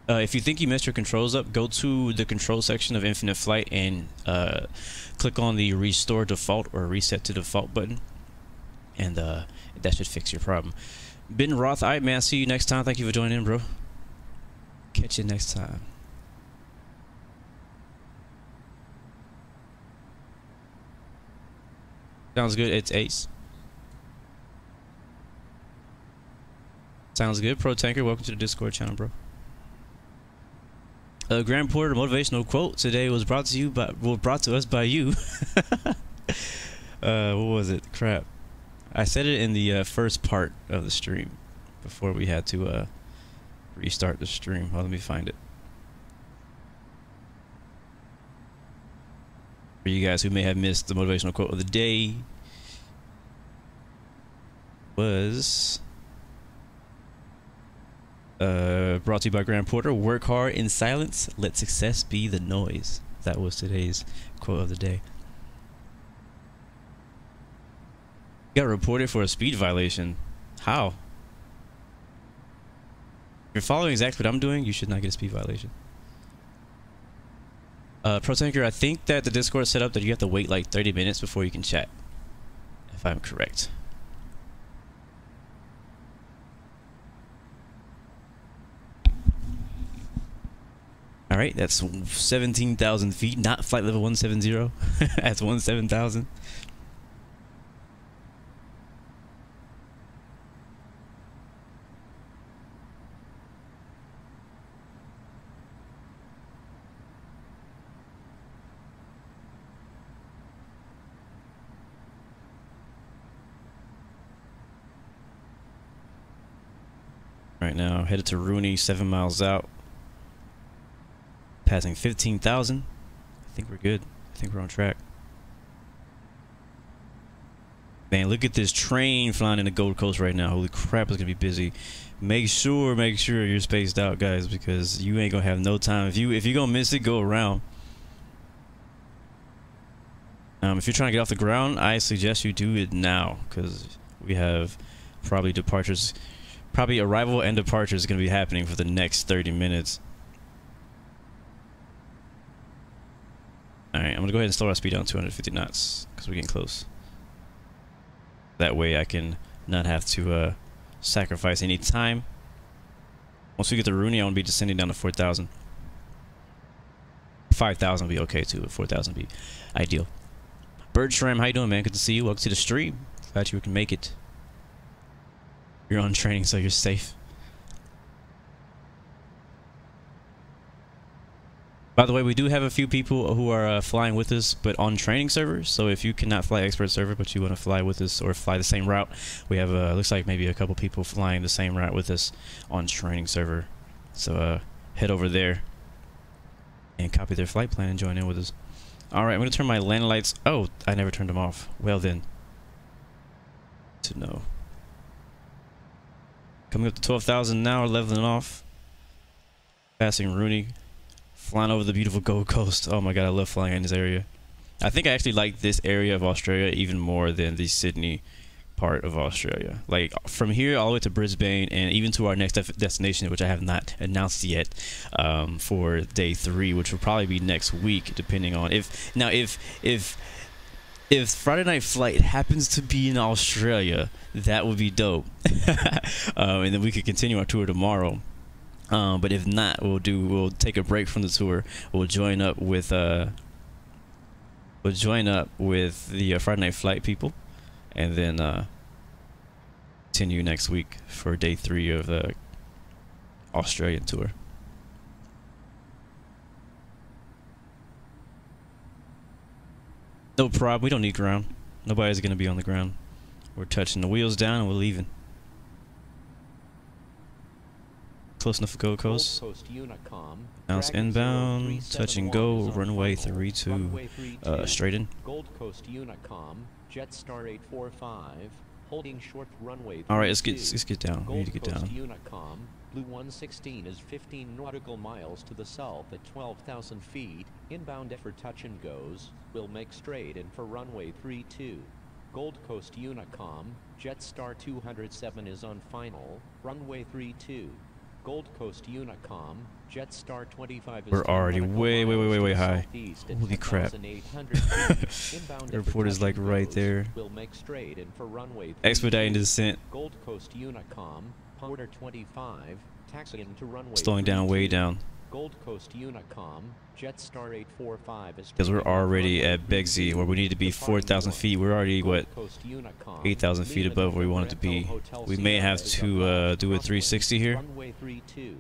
If you think you messed your controls up, go to the control section of Infinite Flight and click on the Restore Default or Reset to Default button. And that should fix your problem. Ben Roth, alright man, see you next time. Thank you for joining in, bro. Catch you next time. Sounds good. It's Ace. Sounds good. Pro Tanker, welcome to the Discord channel, bro. Graham Porter motivational quote today was brought to us by you. What was it? Crap. I said it in the first part of the stream before we had to restart the stream. Well, let me find it. For you guys who may have missed, the motivational quote of the day was brought to you by Graham Porter. Work hard in silence, let success be the noise. That was today's quote of the day. Got reported for a speed violation. How? If you're following exactly what I'm doing, you should not get a speed violation. Pro Tanker, I think that the Discord set up that you have to wait like 30 minutes before you can chat, if I'm correct. Alright, that's 17,000 feet, not flight level 170. That's 17,000. Right now, headed to Rooney, 7 miles out. Passing 15,000. I think we're good. I think we're on track. Man, look at this train flying in the Gold Coast right now. Holy crap, it's gonna be busy. Make sure you're spaced out, guys, because you ain't gonna have no time. If you're gonna miss it, go around. If you're trying to get off the ground, I suggest you do it now, because we have probably departures. Probably arrival and departure is going to be happening for the next 30 minutes. Alright, I'm going to go ahead and slow our speed down to 250 knots because we're getting close. That way I can not have to sacrifice any time. Once we get to Rooney, I want to be descending down to 4,000. 5,000 will be okay too, but 4,000 will be ideal. Birdshram, how you doing, man? Good to see you. Welcome to the stream. Glad you can make it. You're on training, so you're safe. By the way, we do have a few people who are flying with us, but on training servers. So if you cannot fly expert server, but you want to fly with us or fly the same route, we have looks like maybe a couple people flying the same route with us on training server. So head over there and copy their flight plan and join in with us. All right, I'm gonna turn my landing lights. Oh, I never turned them off. Well then, to know. Coming up to 12,000 now, leveling off. Passing Rooney. Flying over the beautiful Gold Coast. Oh my god, I love flying in this area. I think I actually like this area of Australia even more than the Sydney part of Australia. Like from here all the way to Brisbane and even to our next destination, which I have not announced yet, for day 3, which will probably be next week, depending on if Friday night flight happens to be in Australia, that would be dope. And then we could continue our tour tomorrow. But if not, we'll take a break from the tour. We'll join up with the Friday night flight people, and then continue next week for day 3 of the Australian tour. No problem. We don't need ground. Nobody's gonna be on the ground. We're touching the wheels down and we're leaving. Close enough for Gold Coast. Now it's inbound. Touch and go. Runway 32. Straight in. Gold Coast Unicom. Jetstar 845, holding short runway. All right, let's get down. We need to get down. Unicom, Blue 116 is 15 nautical miles to the south at 12,000 feet. Inbound for touch and goes. Will make straight in for runway 32. Gold Coast Unicom, Jetstar 207 is on final. Runway 32. Gold Coast Unicom, Jetstar 25 is we're already way high. Holy crap. Airport is like right there. Will make straight in for runway 32. Expediting descent. Gold Coast Unicom, Porter 25, taxiing to runway Slowing down 32. way down. Gold Coast Unicom, Jetstar 845 is because we're already at Begsy where we need to be 4,000 feet. We're already what 8,000 feet above where we want it to be. We may have to do a 360 here. Runway 32.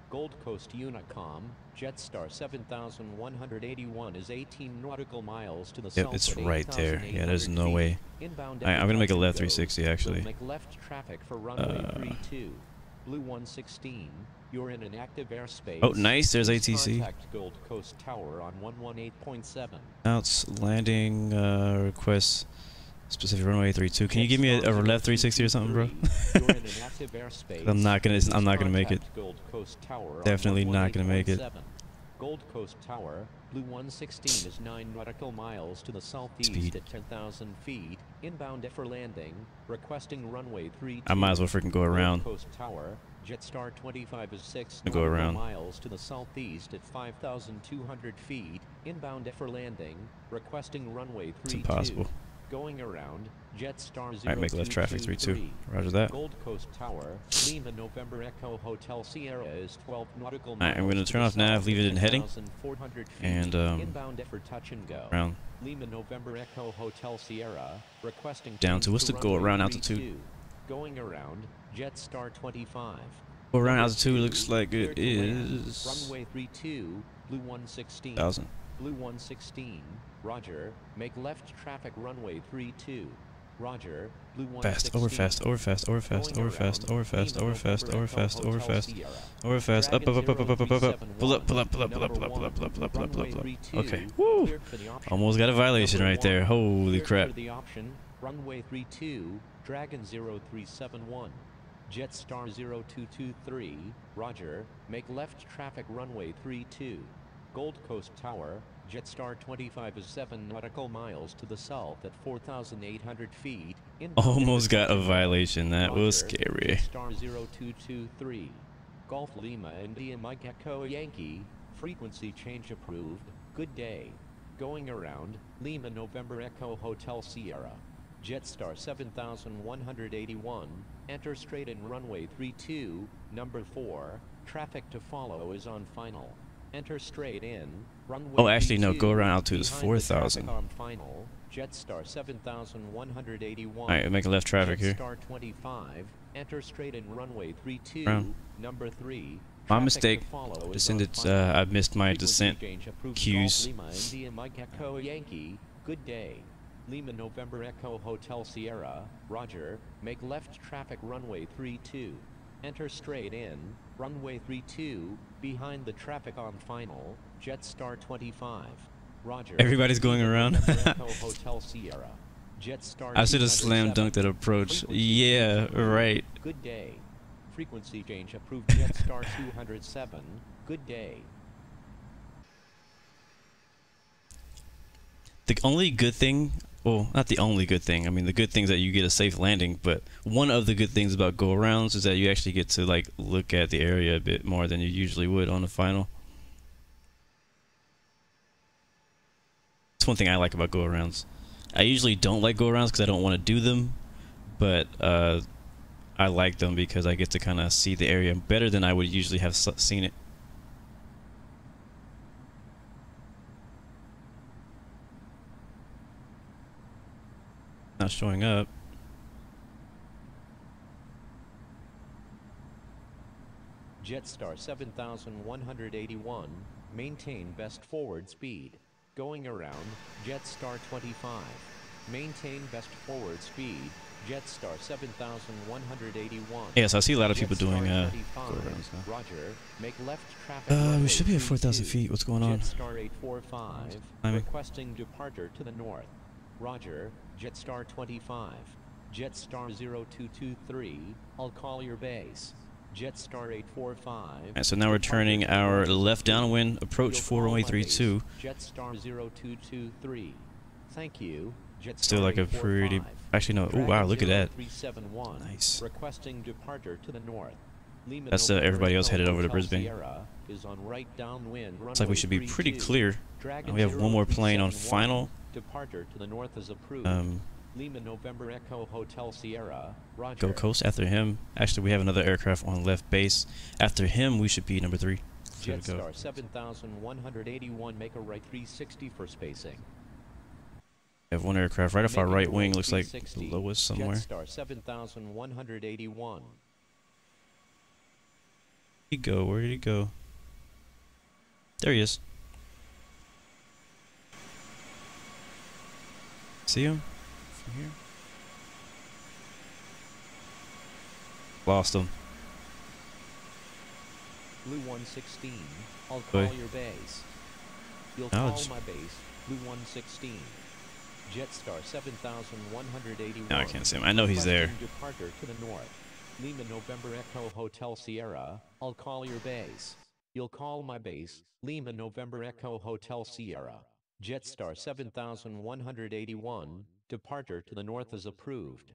Gold Coast Unicom, Jetstar 7181 is 18 nautical miles to the south. Yep, it's right there. Yeah, there's no way. Alright, I'm gonna make a left 360 actually. Make left traffic for runway 32. Blue 116. You're in an active airspace. Oh, nice. There's ATC. Contact Gold Coast Tower on 118.7. Outs landing request specific runway 32. Can you give me a left 360 or something, bro? You're in an active airspace. I'm not gonna make it. Gold Coast Tower Definitely not gonna make it. Gold Coast Tower, Blue 116 is 9 nautical miles to the southeast Speed. at 10,000 feet. Inbound for landing. Requesting runway 32. I might as well freaking go around. Gold Coast Tower, Jetstar 25 is 6 Go around. miles to the southeast at 5,200 feet. Inbound for landing. Requesting runway 32. It's impossible. Going around, Jetstar 0223. Alright, make left traffic 32. Roger that. Gold Coast Tower, Lima November Echo Hotel Sierra is 12 nautical miles. Alright, I'm going to turn off nav, leave it in heading, and inbound for touch and go. around Lima November Echo Hotel Sierra, requesting down to what's the go around altitude? Going around, Jetstar 25. Go around altitude looks like it is Runway 32, Blue 116. 1,000. Blue 116, Roger, make left traffic runway 32. Roger, Blue 116. Fast, over fast, over fast, over fast, over fast, over fast, over fast, over fast, over fast, over fast, up, up, up, up, up, up, up, up, up, pull up, pull up, pull up, pull up, pull up, pull up, pull up, pull up, pull up, pull up, pull up. Okay, woo! Almost got a violation right there. Holy crap. The option, runway 32, Dragon 0371. Jetstar 0223, Roger, make left traffic runway 32. Gold Coast Tower, Jetstar 25 is 7 nautical miles to the south at 4,800 feet. Almost got a violation. That was scary. Jetstar 0223, Golf Lima India Mike Echo Yankee, frequency change approved. Good day. Going around, Lima November Echo Hotel Sierra. Jetstar 7181, enter straight in runway 32, number 4, traffic to follow is on final. Enter straight in, runway Oh, actually, no, 32, go around altitude is behind the 4,000. traffic on final, Jetstar 7181. Alright, make a left traffic here. Jetstar 25, enter straight in runway 32, Round. number 3. My mistake. Descended. I missed my descent cues. Lima India Mike Echo Yankee, good day. Lima November Echo Hotel Sierra, Roger, make left traffic runway 32. Enter straight in, runway 32, behind the traffic on final, Jetstar 25. Roger. Everybody's going around. Echo Hotel Sierra. Jetstar I should have slam dunked that approach. Yeah, right. Good day. Frequency change approved Jetstar 207. Good day. The only good thing, well, not the only good thing. I mean, the good thing is that you get a safe landing, but one of the good things about go-arounds is that you actually get to, like, look at the area a bit more than you usually would on the final. That's one thing I like about go-arounds. I usually don't like go-arounds because I don't want to do them, but I like them because I get to kind of see the area better than I would usually have seen it. Not showing up. Jetstar 7181, maintain best forward speed. Going around, Jetstar 25. Maintain best forward speed, Jetstar 7181. Yes, I see a lot of people doing go-arounds now. Roger, make left traffic. We should be at 4,000 feet. What's going on? Jetstar 845, Timing. requesting departure to the north. Roger, Jetstar 25. Jetstar 0223, I'll call your base. Jetstar 845. Alright, so now we're turning our left downwind approach 41832. Jetstar 0223. Thank you. Jetstar Still like a pretty, actually no, oh wow, look at that. Nice. Requesting departure to the north. That's everybody else headed over to Brisbane. Is on right downwind. Looks like we should be pretty clear. We have one more plane on final. Departure to the north is approved. Lima November Echo Hotel Sierra. Roger. Go coast after him. Actually, we have another aircraft on left base. After him, we should be number 3. Jetstar 7181, make a right 360 for spacing. We have one aircraft right off our right wing. Looks like the lowest somewhere. Jetstar 7181. Where'd he go? Where did he go? There he is. See him? From here? Lost him. Blue 116, I'll call your base. You'll call my base, Blue 116. Jetstar 7181. No, I can't see him. I know he's there. Departure to the north. Lima November Echo Hotel Sierra, I'll call your base. You'll call my base, Lima November Echo Hotel Sierra. Jetstar 7181, departure to the north is approved.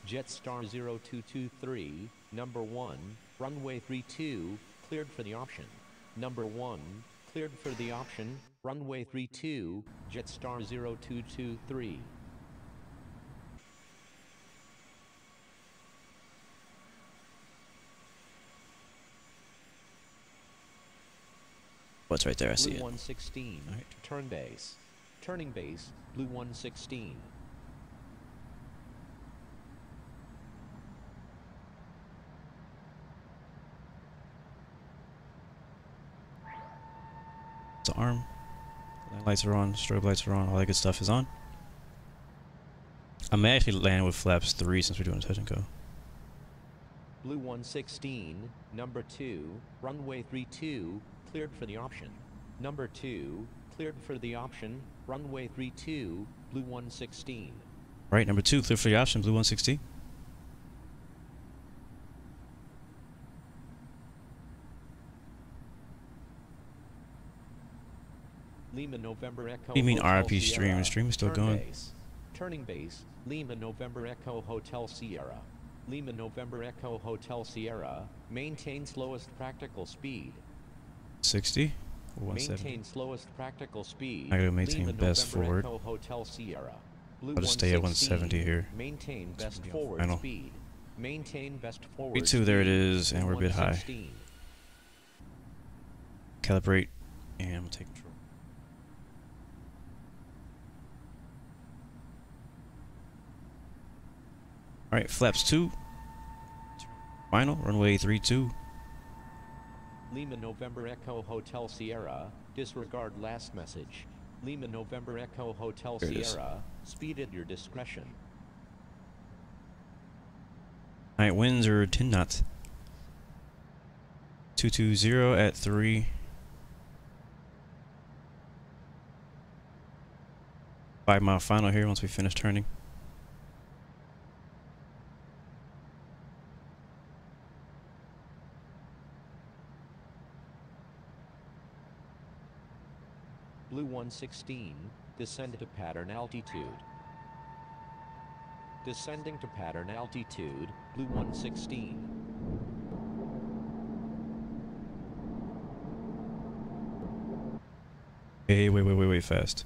Jetstar 0223, number 1, runway 32, cleared for the option. Number 1, cleared for the option, runway 32, Jetstar 0223. What's right there? I see Blue it. 116, All right. turn base. Turning base, Blue 116. It's an arm. Lights are on, strobe lights are on, all that good stuff is on. I may actually land with flaps 3 since we're doing a touch and go. Blue 116, number 2, runway 32, cleared for the option. Number 2, cleared for the option, runway 32, Blue 116. Right, number 2, clear for the option, Blue 116. Lima November Echo. What do you mean Hotel RIP stream? Sierra. The stream is still Turn going. Base. Turning base, Lima November Echo Hotel Sierra. Lima November Echo Hotel Sierra, maintain slowest practical speed. 60 or 170? Maintain slowest practical speed. I gotta maintain Lima best November forward. Echo Hotel Sierra. Blue I'll just stay at 116, 170 here. Maintain best forward final. speed. Maintain best forward 32, there it speed. is, and we're a bit high. 116. Calibrate, and I'm gonna take control. Alright, flaps 2. Final, runway 32. Lima November Echo Hotel Sierra, disregard last message. Lima November Echo Hotel There it is. Sierra, speed at your discretion. Alright, winds are 10 knots. 220 at 3. 5 mile final here once we finish turning. Blue 116, descend to pattern altitude. Descending to pattern altitude, Blue 116. Hey, wait fast.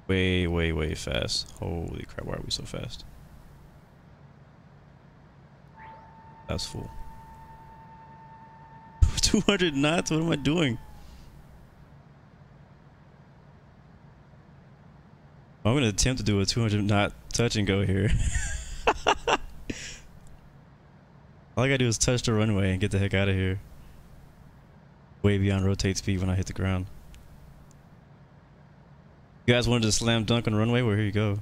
Way fast. Holy crap, why are we so fast? That's full. 200 knots? What am I doing? I'm gonna attempt to do a 200 knot touch and go here. All I gotta do is touch the runway and get the heck out of here. Way beyond rotate speed when I hit the ground. You guys wanted to slam dunk on the runway? Well, here you go.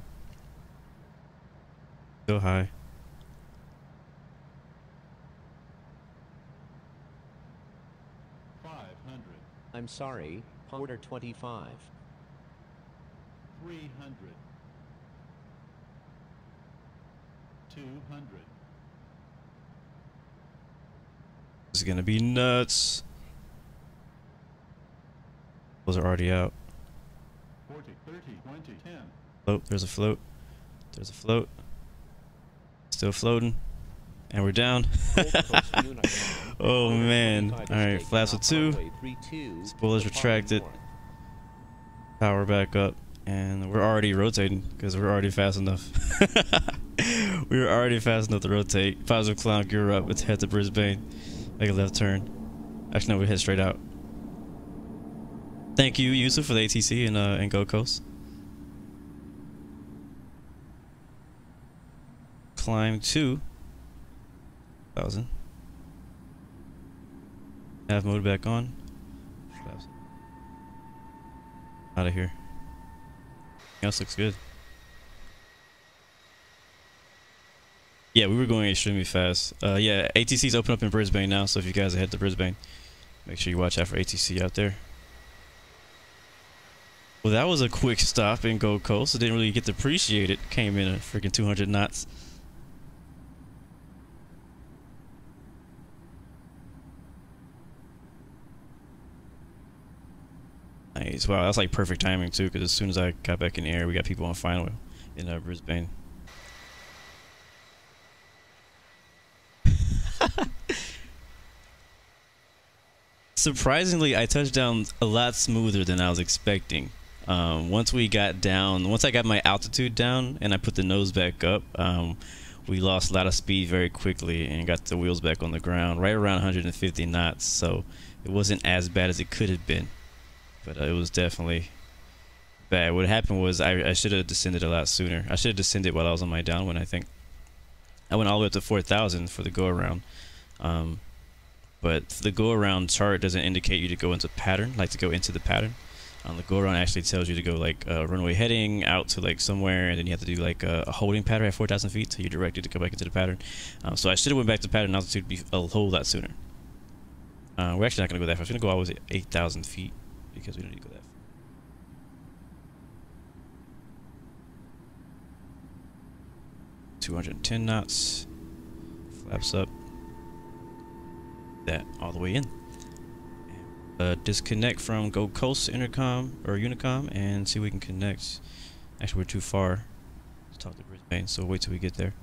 Still high. I'm sorry, Porter 25. 300. 200. This is gonna be nuts. Those are already out. 40, 30, 20, 10. Float, there's a float. There's a float. Still floating. And we're down. Oh man. Alright, flaps of 2. Spoilers retracted. Power back up. And we're already rotating because we're already fast enough. We were already fast enough to rotate. Positive clown, gear up. Let's head to Brisbane. Make a left turn. Actually, no, we head straight out. Thank you, Yusuf, for the ATC and Gold Coast. Climb 2,000. Nav mode back on. Out of here. Everything else looks good. Yeah, we were going extremely fast. Yeah, ATC's open up in Brisbane now, so if you guys head to Brisbane, make sure you watch out for ATC out there. Well, that was a quick stop in Gold Coast. I didn't really get to appreciate it. Came in at freaking 200 knots. Nice. Wow, that's like perfect timing too, because as soon as I got back in the air, we got people on final in Brisbane. Surprisingly, I touched down a lot smoother than I was expecting. Once I got my altitude down and I put the nose back up, we lost a lot of speed very quickly and got the wheels back on the ground right around 150 knots. So it wasn't as bad as it could have been, but it was definitely bad. What happened was I should have descended a lot sooner. I should have descended while I was on my downwind. I think I went all the way up to 4,000 for the go around. But the go around chart doesn't indicate you to go into pattern, like to go into the pattern. The go around actually tells you to go like runway heading out to like somewhere, and then you have to do like a holding pattern at 4,000 feet, so you're directed to go back into the pattern. So I should have went back to pattern altitude a whole lot sooner. We're actually not going to go that far. We're going to go always at 8,000 feet because we don't need to go that far. .210 knots. Flaps up. That all the way in. Disconnect from Gold Coast intercom or Unicom and see if we can connect. Actually, we're too far to talk to Brisbane, so wait till we get there.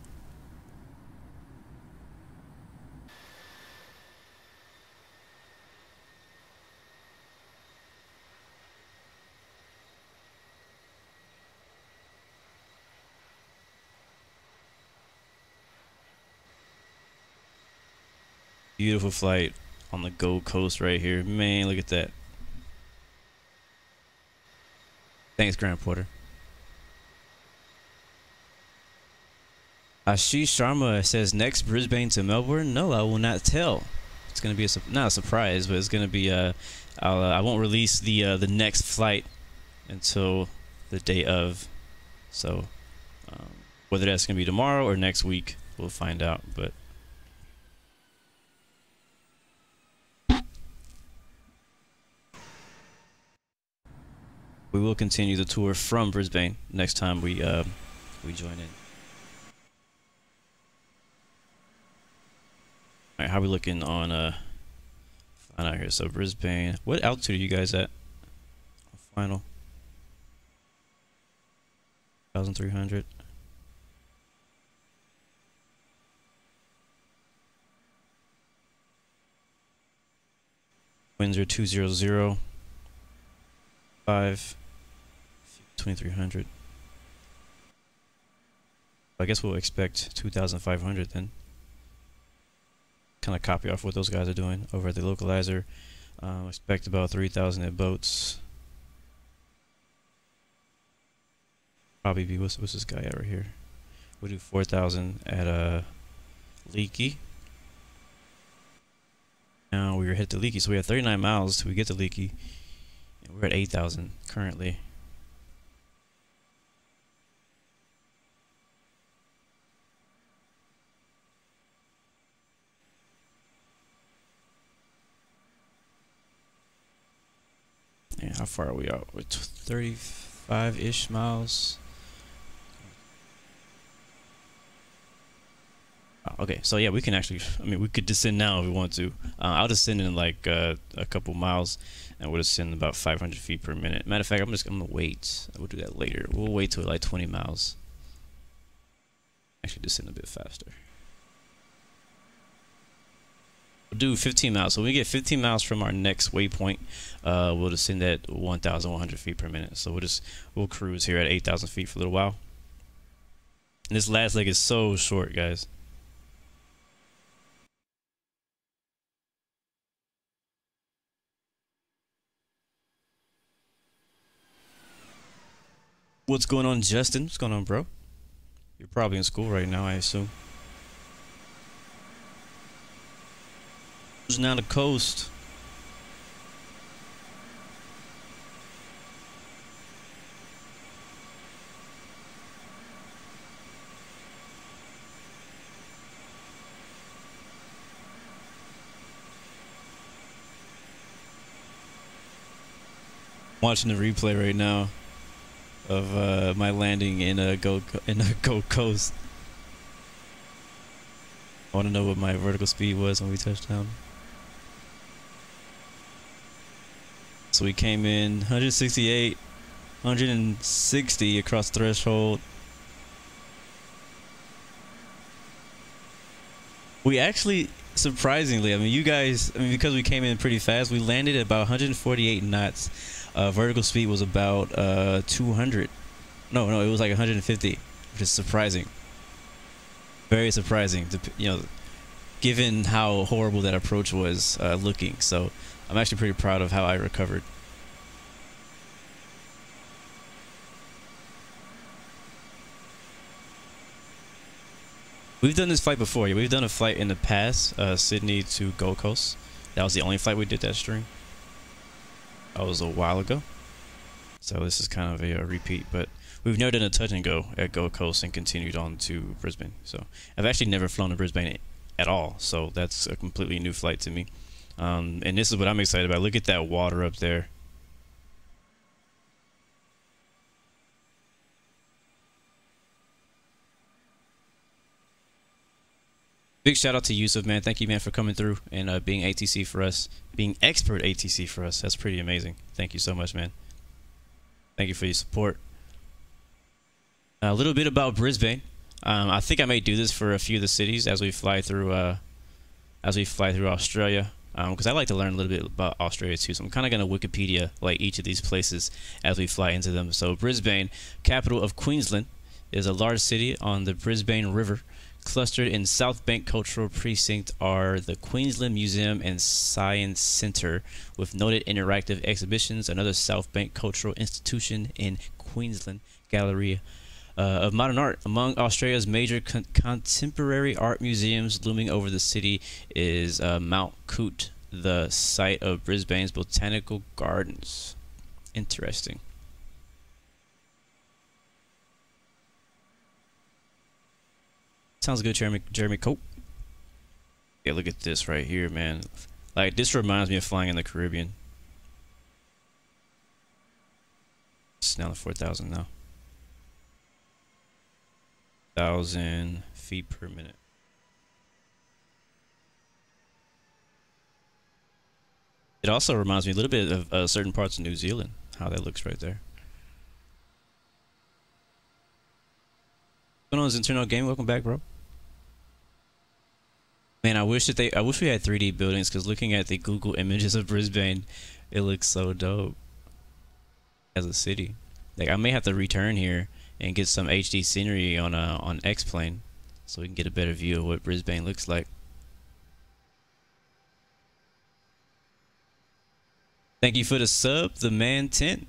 Beautiful flight on the Gold Coast right here. Man, look at that. Thanks, Grant Porter. Ashish Sharma says, next Brisbane to Melbourne? No, I will not tell. It's going to be not a surprise, but it's going to be, I won't release the next flight until the day of. So, whether that's going to be tomorrow or next week, we'll find out, but we will continue the tour from Brisbane next time we join in. All right, how are we looking on out here? So Brisbane, what altitude are you guys at? Final 1,300. Winds are 200. 2,300. I guess we'll expect 2,500 then. Kind of copy off what those guys are doing over at the localizer. Expect about 3,000 at boats. Probably be what's this guy at right here? We'll do 4,000 at Leaky. Now we were hit to Leaky, so we have 39 miles till we get to Leaky. We're at 8,000 currently. how far are we out? We're 35-ish miles. Okay, so yeah, we can actually, I mean, we could descend now if we want to. I'll descend in like a couple miles, and we'll descend about 500 feet per minute. Matter of fact, I'm gonna wait. We'll do that later. We'll wait till like 20 miles. Actually, descend a bit faster. We'll do 15 miles. So when we get 15 miles from our next waypoint, we'll descend at 1,100 feet per minute. So we'll cruise here at 8,000 feet for a little while. And this last leg is so short, guys. What's going on, Justin? What's going on, bro? You're probably in school right now, I assume. Who's now the coast? Watching the replay right now of my landing in a Gold Coast. I want to know what my vertical speed was when we touched down. So we came in 168, 160 across threshold. We actually, surprisingly, I mean, you guys, I mean, because we came in pretty fast, we landed at about 148 knots. Vertical speed was about 200. No, it was like 150, which is surprising. Very surprising, you know, given how horrible that approach was looking. So I'm actually pretty proud of how I recovered. We've done this flight before. Yeah, we've done a flight in the past, Sydney to Gold Coast. That was the only flight we did that stream. That was a while ago. So this is kind of a repeat, but we've never done a touch and go at Gold Coast and continued on to Brisbane. So I've actually never flown to Brisbane at all. So that's a completely new flight to me. And this is what I'm excited about. Look at that water up there. Big shout out to Yusuf, man. Thank you, man, for coming through and being ATC for us, being expert ATC for us. That's pretty amazing. Thank you so much, man. Thank you for your support. A little bit about Brisbane. I think I may do this for a few of the cities as we fly through Australia, because I like to learn a little bit about Australia too. So I'm kind of going to Wikipedia like each of these places as we fly into them. So Brisbane, capital of Queensland, is a large city on the Brisbane River. Clustered in South Bank Cultural Precinct are the Queensland Museum and Science Centre, with noted interactive exhibitions. Another South Bank cultural institution in Queensland, Gallery of Modern Art. Among Australia's major contemporary art museums looming over the city is Mount Coot, the site of Brisbane's Botanical Gardens. Interesting. Sounds good, Jeremy Cope. Yeah, look at this right here, man. Like, this reminds me of flying in the Caribbean. It's down to 4,000 now. 1,000 feet per minute. It also reminds me a little bit of certain parts of New Zealand, how that looks right there. What's going on, Internal Game? Welcome back, bro. Man, I wish we had 3D buildings, because looking at the Google images of Brisbane, it looks so dope as a city. Like, I may have to return here and get some HD scenery on X-Plane so we can get a better view of what Brisbane looks like. Thank you for the sub, the man 10.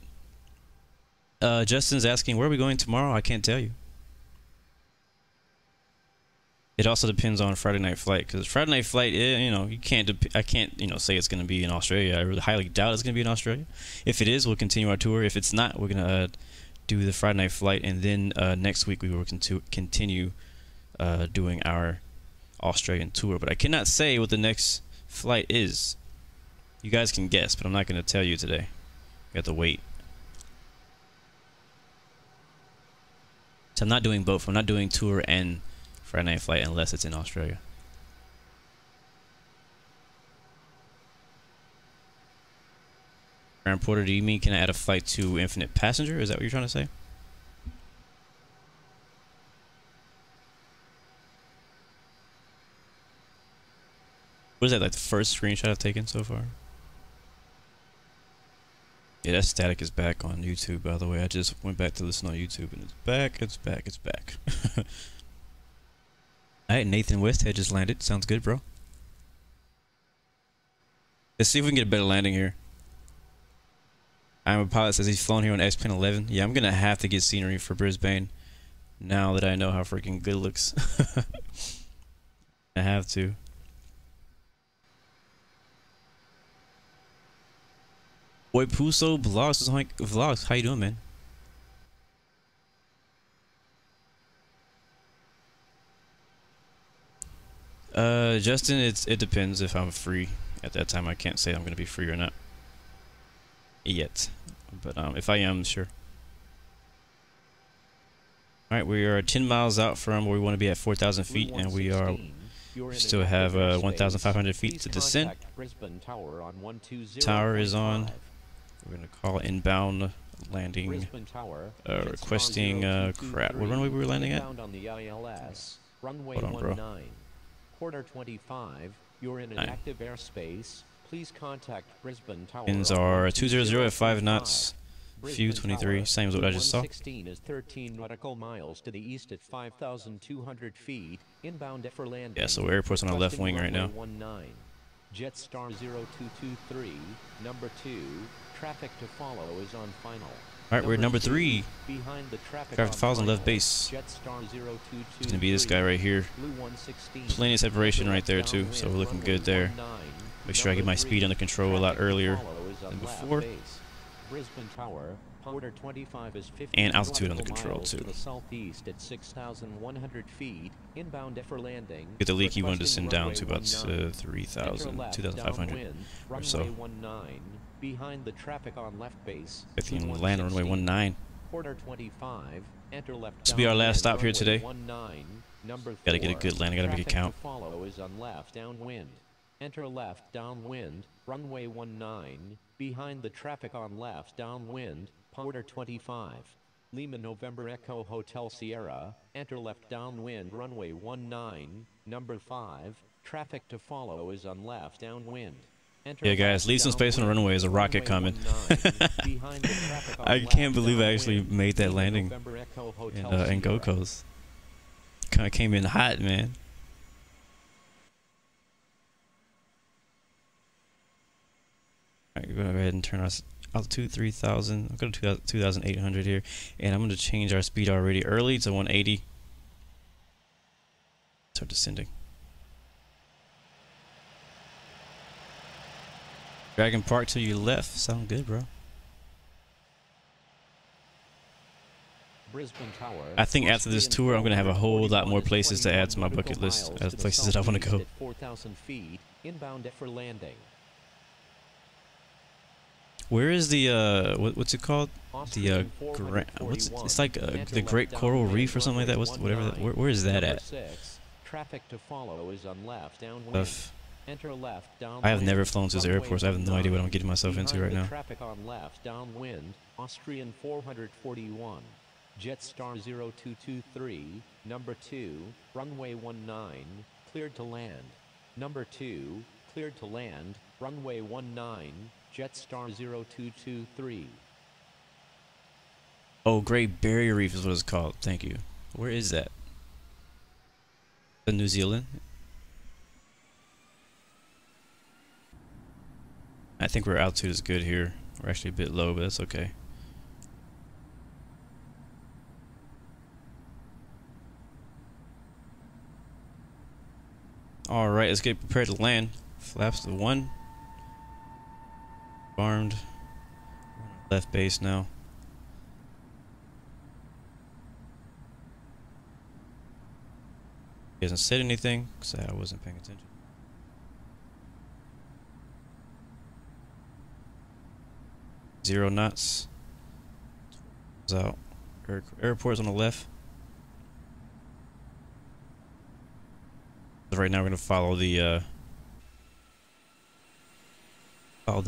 Justin's asking, where are we going tomorrow? I can't tell you. It also depends on Friday night flight, because Friday night flight, you know, I can't, you know, say it's going to be in Australia. I really highly doubt it's going to be in Australia. If it is, we'll continue our tour. If it's not, we're going to do the Friday night flight, and then next week we will continue doing our Australian tour. But I cannot say what the next flight is. You guys can guess, but I'm not going to tell you today. We have to wait. So I'm not doing both. I'm not doing tour and Friday night flight unless it's in Australia. Aaron Porter, do you mean can I add a flight to Infinite Passenger? Is that what you're trying to say? What is that, like the first screenshot I've taken so far? Yeah, that static is back on YouTube, by the way. I just went back to listen on YouTube and it's back, it's back, it's back. Alright, Nathan Westhead just landed. Sounds good, bro. Let's see if we can get a better landing here. I'm a pilot, says he's flown here on X-Plane 11. Yeah, I'm gonna have to get scenery for Brisbane now that I know how freaking good it looks. I have to. Boy Puso vlogs is like vlogs. How you doing, man? Justin, it depends if I'm free. At that time I can't say I'm gonna be free or not. Yet. But if I am, sure. Alright, we are 10 miles out from where we want to be at 4,000 feet, and we still have 1,500 feet to descend. Tower is on. We're going to call inbound landing, requesting, crap, what runway we were landing at? Hold on, bro. Quarter 25, you're in an active airspace. Please contact Brisbane Tower. Winds are 200 at 5 knots. Few 23, same as what I just saw. 116 is 13 nautical miles to the east at 5,200 feet. Inbound for landing. Yeah, so airport's on our left wing right now. Jetstar 0223, number 2, traffic to follow is on final. Alright, we're at number 3. Behind the traffic follows on left base. Jetstar 0223. It's gonna be this guy right here. Plenty of separation right there too, so we're looking good there. Make sure I get my speed under control a lot earlier than before. Brisbane Tower, quarter 25 is 50 and altitude under control too. To the southeast at 6,100 feet. Inbound for landing. Get the leaky one to send down to about 3,000, 2,500 or so. 19. Behind the traffic on left base. I think we land on runway 19. Quarter 25. Enter left. This will be our last stop here today. 19. Number 4. Gotta get a good landing. Gotta make it count. Follow is on left downwind. Enter left downwind. Runway 19. Behind the traffic on left downwind. Quarter 25. Lima November Echo Hotel Sierra. Enter left downwind. Runway 19. Number 5. Traffic to follow is on left downwind. Yeah, guys, leave some space on the runway. There's a rocket coming. I can't believe I actually made that landing in GoCos. Kind of came in hot, man. Alright, we're going to go ahead and turn our altitude 3,000. I'll go to 2,800 here. And I'm going to change our speed already early to 180. Start descending. Dragon Park to your left. Sound good, bro. Brisbane Tower. I think after this tour, I'm going to have a whole lot more places to add to my bucket list as places that I want to go. 4,000 feet. Inbound for landing. Where is the what's it called? The it's like the Great Coral Reef or something like that. Whatever that, where is that at? Traffic to follow is on left downwind. Enter left downwind. I have never flown to this airport, so I have no idea what I'm getting myself into right now. Traffic on left downwind. Austrian 441. Jetstar 0223. Number 2. Runway 19. Cleared to land. Number 2. Cleared to land. Runway 19. Jetstar 0223. Oh, Great Barrier Reef is what it's called. Thank you. Where is that? New Zealand? I think our altitude is good here. We're actually a bit low, but that's okay. Alright, let's get prepared to land. Flaps to 1. Armed. Left base now. He hasn't said anything because I wasn't paying attention. 0 knots. Out. Airport's on the left. So right now we're gonna follow the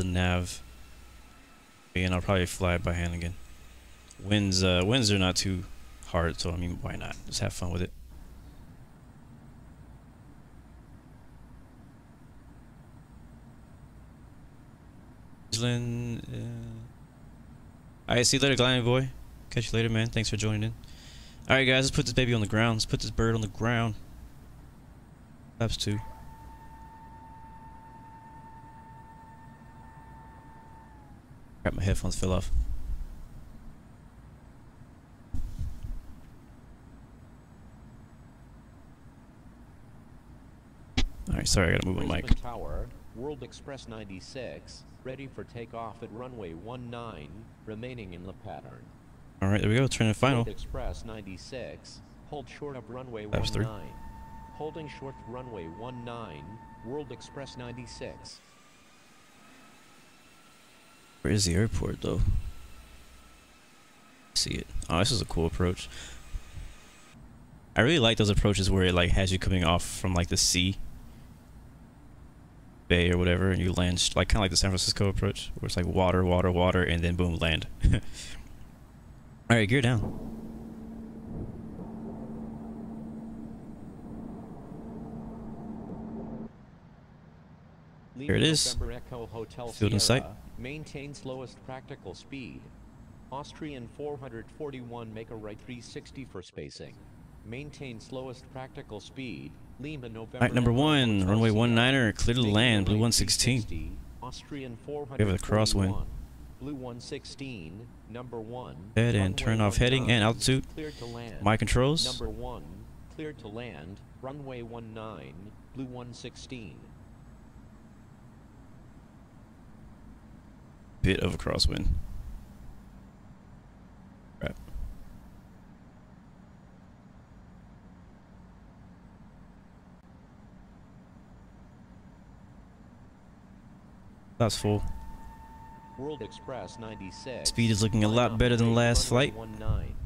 nav. And I'll probably fly it by hand again. Winds are not too hard, so I mean, why not? Just have fun with it. Alright, see you later, Gliding Boy. Catch you later, man. Thanks for joining in. Alright, guys, let's put this baby on the ground. Let's put this bird on the ground. Flaps 2. Crap, my headphones fell off. Alright, sorry, I gotta move my mic. Brisbane Tower, World Express 96, ready for takeoff at runway 19, remaining in the pattern. Alright, there we go, turn to final. World Express 96, hold short of runway 3. 19. Holding short runway 19, World Express 96. Where is the airport, though? See it. Oh, this is a cool approach. I really like those approaches where it like has you coming off from like the sea, bay or whatever, and you land like kind of like the San Francisco approach, where it's like water, water, water, and then boom, land. All right, gear down. Here it is. Field in sight. Maintain slowest practical speed. Austrian 441, make a right 360 for spacing. Maintain slowest practical speed. Lima November. Alright, number 1, runway 19er, clear to land, blue 116. Austrian 441. Give it a crosswind. Blue 116, number 1. Head and turn off heading and altitude. Cleared to land. My controls. Number 1, cleared to land, runway 19, blue 116. Bit of a crosswind. Right. That's full. World Express 96. Speed is looking a lot better than last flight. 19.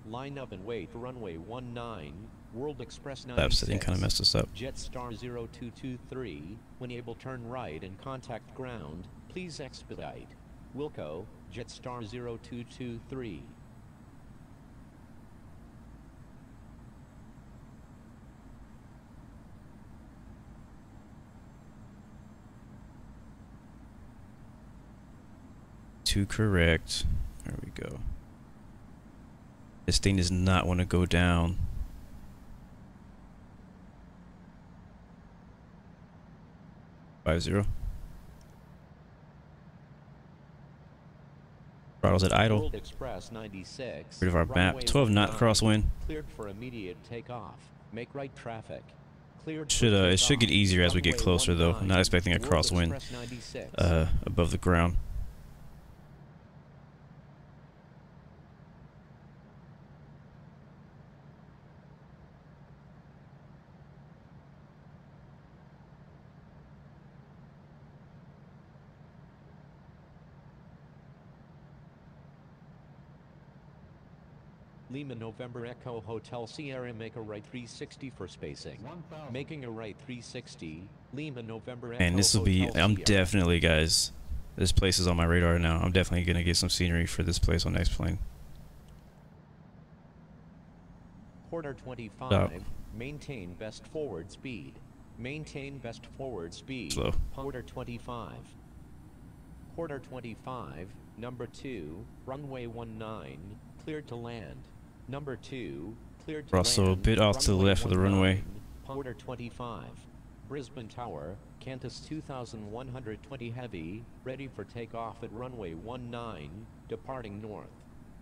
Line up and wait, runway 19. World Express 96. That setting kind of messed us up. Jetstar 0223. When able, turn right and contact ground. Please expedite. Wilco, Jetstar 0223. To correct. There we go. This thing does not want to go down. Five zero. Throttles at idle. World Express 96. Rid of our map. 12 knot crosswind. Cleared for immediate takeoff. Make right traffic. Cleared. It should get easier as we get closer, though. I'm not expecting a crosswind above the ground. Lima November Echo Hotel Sierra, make a right 360 for spacing. 1,000. Making a right 360. Lima November Echo. And this will be, Hotel I'm Sierra. definitely, guys, this place is on my radar now. I'm definitely going to get some scenery for this place on next plane. Quarter 25. Stop. Maintain best forward speed. Maintain best forward speed. Slow. Quarter 25. Quarter 25. Number 2. Runway 19. Cleared to land. Number 2. Cleared to We're also land. a bit off to the left of the runway. Quarter 25. Brisbane Tower. Qantas 2120 heavy. Ready for takeoff at runway 19. Departing north.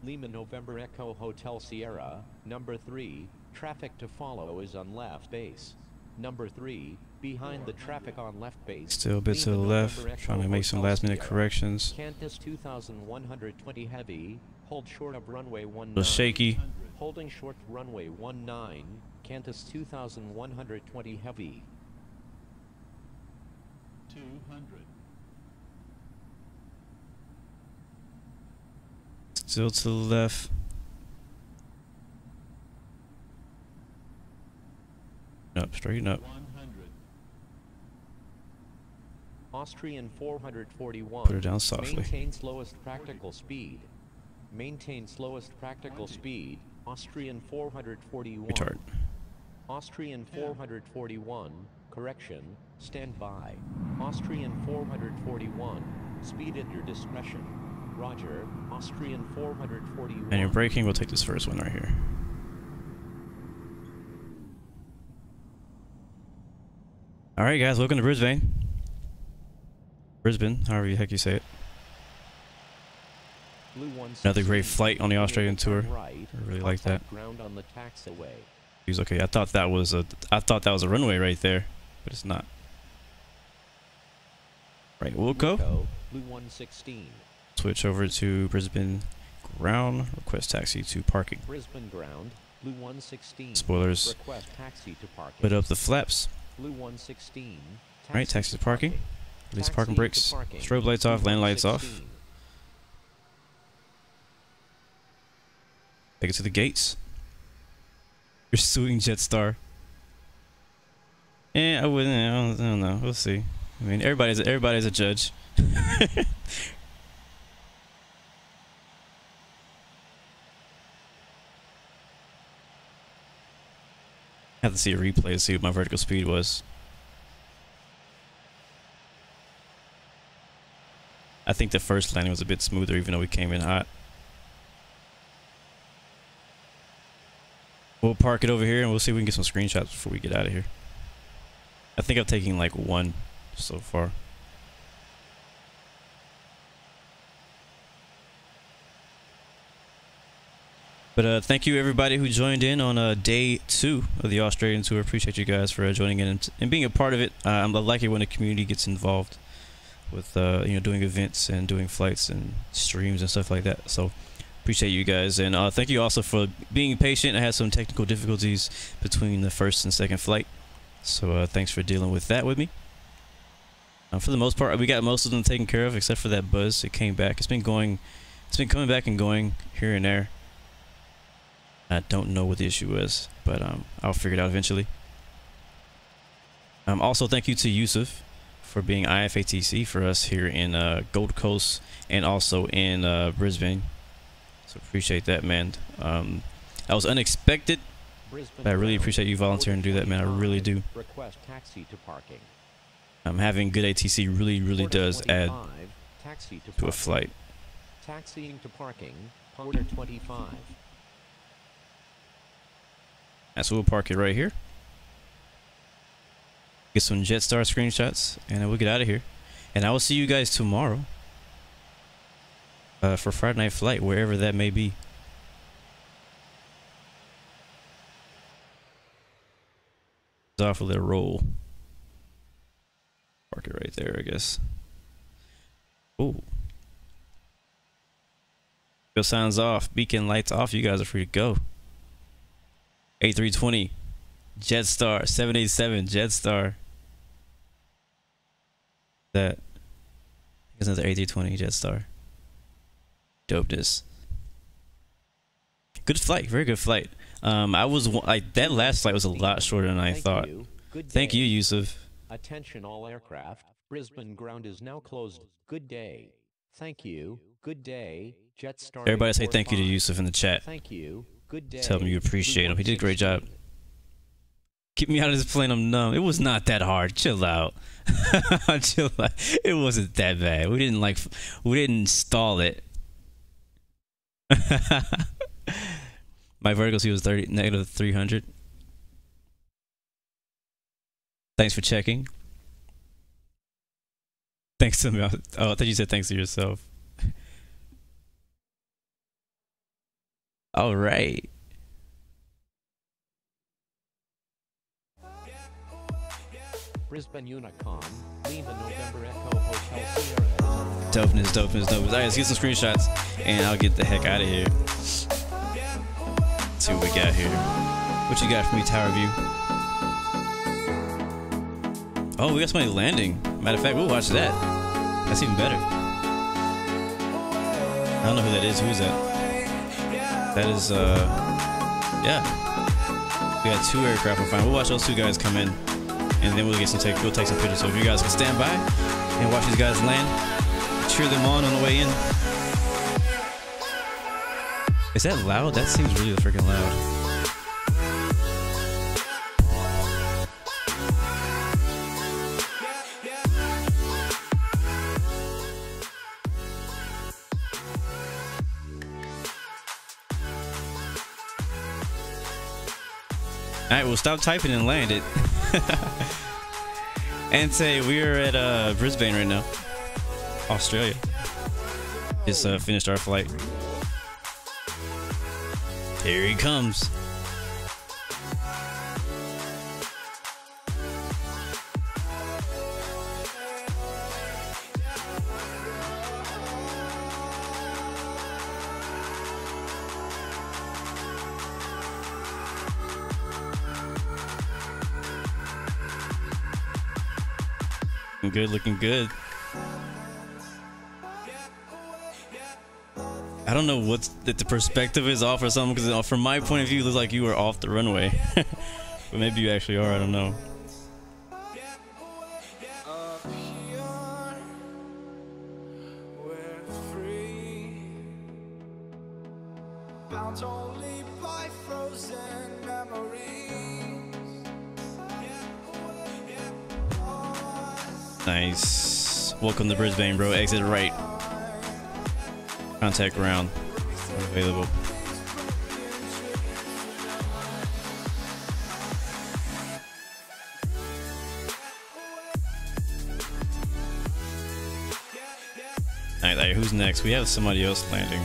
Lima November Echo Hotel Sierra. Number 3. Traffic to follow is on left base. Number 3. Behind the traffic on left base. Still a bit to the Lima left. November Echo Trying to make some Hotel last minute Sierra. corrections. Qantas 2120 heavy. Hold short of runway 19. A little shaky. Holding short runway 19. Qantas 2120 heavy. 200. Still to the left. Up, straighten up. 100. Austrian 441. Put her down softly. Maintain slowest practical speed. Maintain slowest practical speed. Austrian 441. Retard. Austrian 441. Correction. Stand by. Austrian 441. Speed at your discretion. Roger. Austrian 441. And you're braking. We'll take this first one right here. All right, guys. Welcome to Brisbane. Brisbane, however the heck you say it. Another great flight on the Australian tour. I really like that. Ground on the taxiway. He's okay. I thought that was a runway right there, but it's not. Right, we'll go. Blue 116. Switch over to Brisbane ground. Request taxi to parking. Brisbane ground. Blue 116. Spoilers. Request taxi to parking. Put up the flaps. Blue 116. Right, taxi to parking. Release parking brakes. Strobe lights off. Land lights off. Take it to the gates. You're suing Jetstar. I wouldn't. I don't know. We'll see. I mean, everybody's a judge. Have to see a replay to see what my vertical speed was. I think the first landing was a bit smoother, even though we came in hot. We'll park it over here and we'll see if we can get some screenshots before we get out of here. I think I'm taking like one so far. But thank you everybody who joined in on day 2 of the Australian tour. Appreciate you guys for joining in and being a part of it. I like it when the community gets involved with you know, doing events and doing flights and streams and stuff like that. So appreciate you guys, and thank you also for being patient. I had some technical difficulties between the first and second flight, so thanks for dealing with that with me. For the most part, we got most of them taken care of except for that buzz. It came back. It's been coming back and going here and there. I don't know what the issue is, but I'll figure it out eventually. Also, thank you to Yusuf for being IFATC for us here in Gold Coast and also in Brisbane. So appreciate that, man. That was unexpected, but I really appreciate you volunteering to do that, man. I really do. Request taxi to parking. Having good ATC really does add to a flight. Taxiing to parking. Porter 25. So we'll park it right here. Get some Jetstar screenshots, and then we'll get out of here. And I will see you guys tomorrow for Friday night flight, wherever that may be. Off a little roll. Park it right there, I guess. Oh. Go signs off. Beacon lights off. You guys are free to go. A320. Jetstar. 787. Jetstar. That. It's another A320 Jetstar. Dopeness. Good flight. Very good flight. I was like, that last flight was a lot shorter than I thought. Thank you, Yusuf. Attention all aircraft. Brisbane ground is now closed. Good day. Thank you. Good day. Jetstar. Everybody say thank you to Yusuf in the chat. Thank you. Good day. Tell him you appreciate him. He did a great job. Keep me out of this plane. I'm numb. It was not that hard. Chill out. Chill out. It wasn't that bad. We didn't stall it. My vertical speed was negative 300. Thanks for checking. Thanks to me. Oh, I thought you said thanks to yourself. All right. Brisbane Unicom, Lima November Echo Hotel Sierra. Dopeness. All right, let's get some screenshots, and I'll get the heck out of here. Let's see what we got here. What you got for me, Tower View? Oh, we got somebody landing. Matter of fact, we'll watch that. That's even better. I don't know who that is. Who's that? That is, yeah. We got 2 aircraft on fire. We'll watch those 2 guys come in, and then we'll take some pictures. So if you guys can stand by and watch these guys land, cheer them on the way in. Is that loud? That seems really freaking loud. Alright, we'll stop typing and land it. And say we are at Brisbane right now, Australia. Just finished our flight. Here he comes. Good, looking good. I don't know what the perspective is off or something, because from my point of view, it looks like you were off the runway. But maybe you actually are, I don't know. Nice. Welcome to Brisbane, bro. Exit right. Contact ground. Available. Alright, there. Who's next? We have somebody else landing.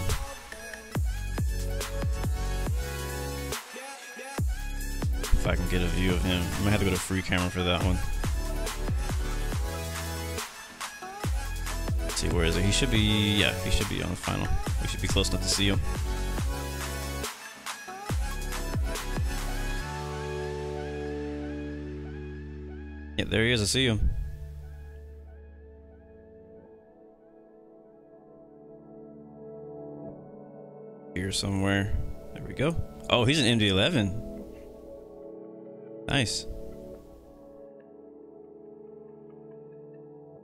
If I can get a view of him. I might have to go to free camera for that one. See, where is he? He should be, yeah, he should be on the final. We should be close enough to see him. Yeah, there he is. I see him. Here somewhere. There we go. Oh, he's an MD-11. Nice.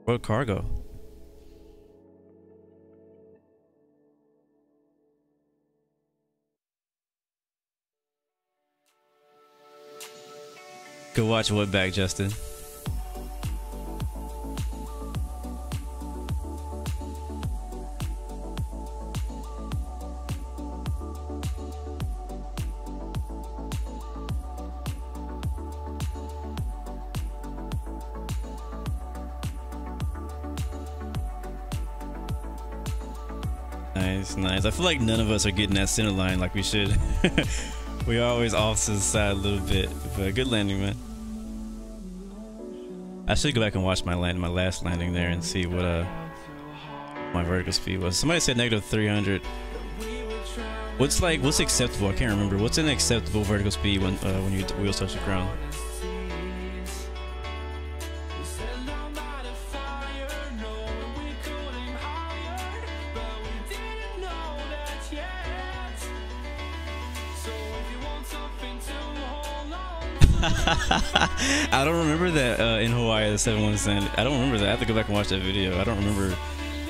What cargo? Go watch what back, Justin. Nice, nice. I feel like none of us are getting that center line like we should. We are always off to the side a little bit, but good landing, man. I should go back and watch my last landing there and see what my vertical speed was. Somebody said negative 300. What's acceptable? I can't remember. What's an acceptable vertical speed when your wheels touch the ground? I don't remember that in Hawaii the 717. I don't remember that. I have to go back and watch that video. I don't remember.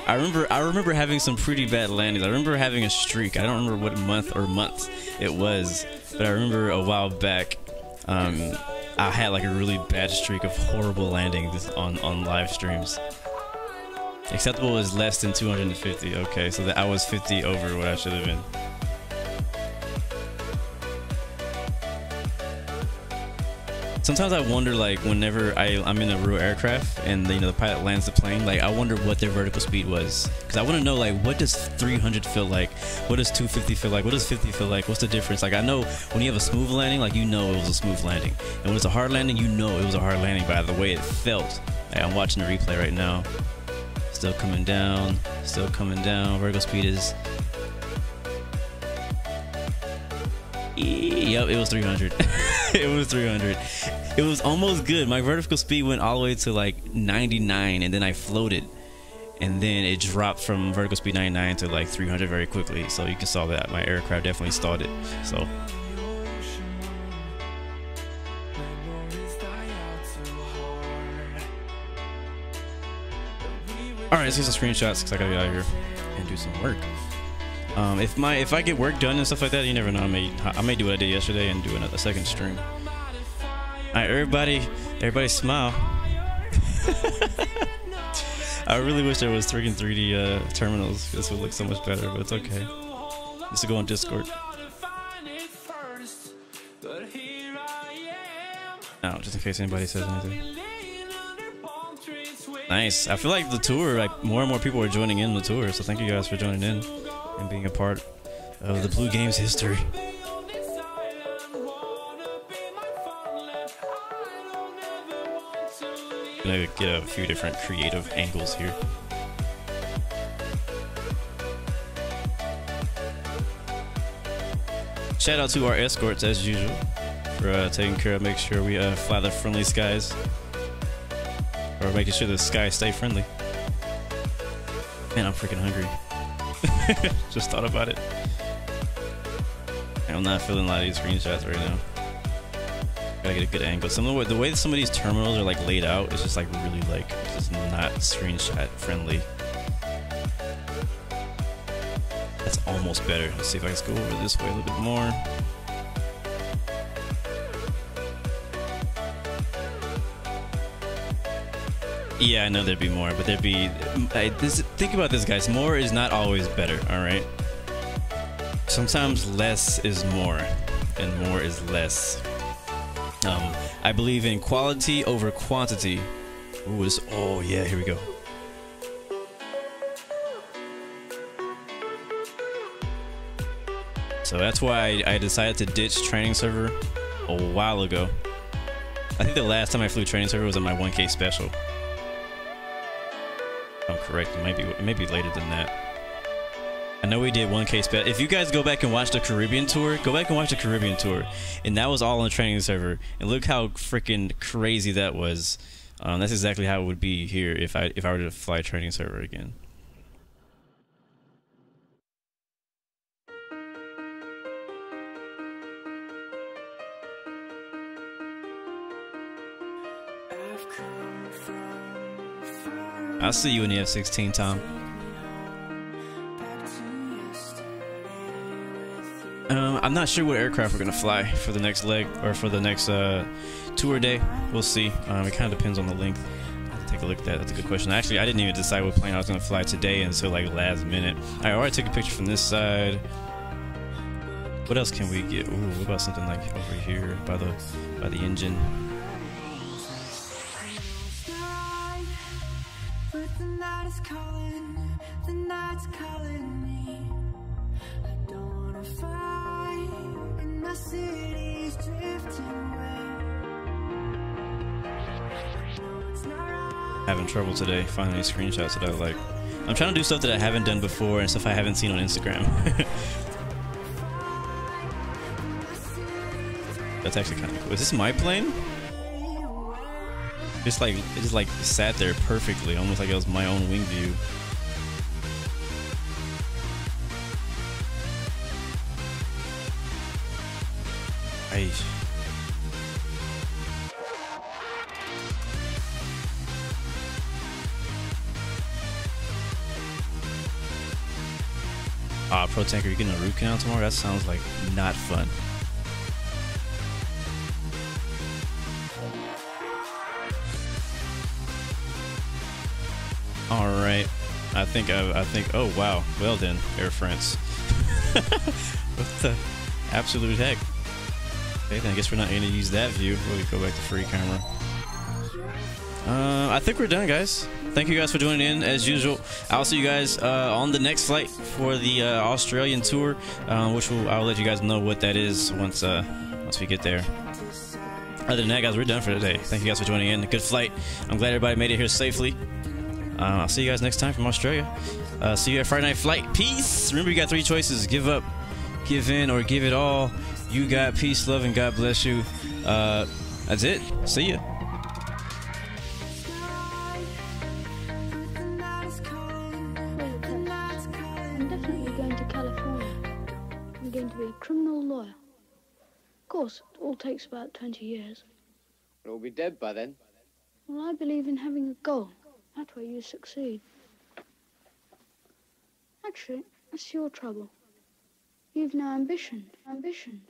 I remember having some pretty bad landings. I remember having a streak. I don't remember what month it was, but I remember a while back I had like a really bad streak of horrible landings on live streams. Acceptable is less than 250. Okay, so that I was 50 over what I should have been. Sometimes I wonder, like, whenever I'm in a real aircraft and the pilot lands the plane, like, I wonder what their vertical speed was, because I want to know, like, what does 300 feel like? What does 250 feel like? What does 50 feel like? What's the difference? Like, I know when you have a smooth landing, like, you know it was a smooth landing, and when it's a hard landing, you know it was a hard landing by the way it felt. Like, I'm watching the replay right now. Still coming down. Still coming down. Vertical speed is. Yep, it was 300. It was 300. It was almost good. My vertical speed went all the way to like 99, and then I floated, and then it dropped from vertical speed 99 to like 300 very quickly. So you can saw that my aircraft definitely stalled it. So all right, let's get some screenshots because I gotta get out of here and do some work. If I get work done and stuff like that, you never know. I may do what I did yesterday and do a second stream. All right, everybody smile. I really wish there was freaking 3D terminals. This would look so much better, but it's okay. This will go on Discord. Now, just in case anybody says anything. Nice. I feel like the tour, like more and more people are joining in the tour. So thank you guys for joining in and being a part of the Blue Games history. I'm gonna get a few different creative angles here. Shout out to our escorts as usual for taking care of, make sure we fly the friendly skies, or making sure the skies stay friendly. Man, I'm freaking hungry. Just thought about it. I'm not feeling a lot of these screenshots right now. Gotta get a good angle. The way that some of these terminals are like laid out is just like really like just not screenshot friendly. That's almost better. Let's see if I can go over this way a little bit more. Yeah, I know there'd be more, but there'd be. Think about this, guys. More is not always better. All right. Sometimes less is more, and more is less. I believe in quality over quantity. Ooh, oh yeah, here we go. So that's why I decided to ditch training server a while ago. I think the last time I flew training server was on my 1K special. If I'm correct, it might be later than that. I know we did 1K special. If you guys go back and watch the Caribbean tour, go back and watch the Caribbean tour, and that was all on the training server. And look how freaking crazy that was. That's exactly how it would be here if I were to fly training server again. I'll see you in the F-16, Tom. I'm not sure what aircraft we're gonna fly for the next leg or for the next tour day. We'll see. It kind of depends on the length. I'll have to take a look at that. That's a good question. Actually, I didn't even decide what plane I was gonna fly today until like last minute. I already took a picture from this side. What else can we get? Ooh, what about something like over here by the engine? Having trouble today finding these screenshots that I like. I'm trying to do stuff that I haven't done before and stuff I haven't seen on Instagram. That's actually kind of cool. Is this my plane? It just like sat there perfectly, almost like it was my own wing view. Aish. Pro Tanker, you getting a root canal tomorrow? That sounds like not fun. All right, I think. Oh wow, well then, Air France. What the absolute heck? Okay, then I guess we're not going to use that view. We'll go back to free camera. I think we're done, guys. Thank you guys for joining in as usual. I'll see you guys on the next flight for the Australian tour, which I'll let you guys know what that is once we get there. Other than that, guys, we're done for today. Thank you guys for joining in. Good flight. I'm glad everybody made it here safely. I'll see you guys next time from Australia. See you at Friday Night Flight. Peace. Remember, you got 3 choices: give up, give in, or give it all. You got peace, love, and God bless you. That's it. See ya. course, it all takes about 20 years. We'll be dead by then. Well, I believe in having a goal. That way you succeed. Actually, that's your trouble. You've no ambition. Ambition.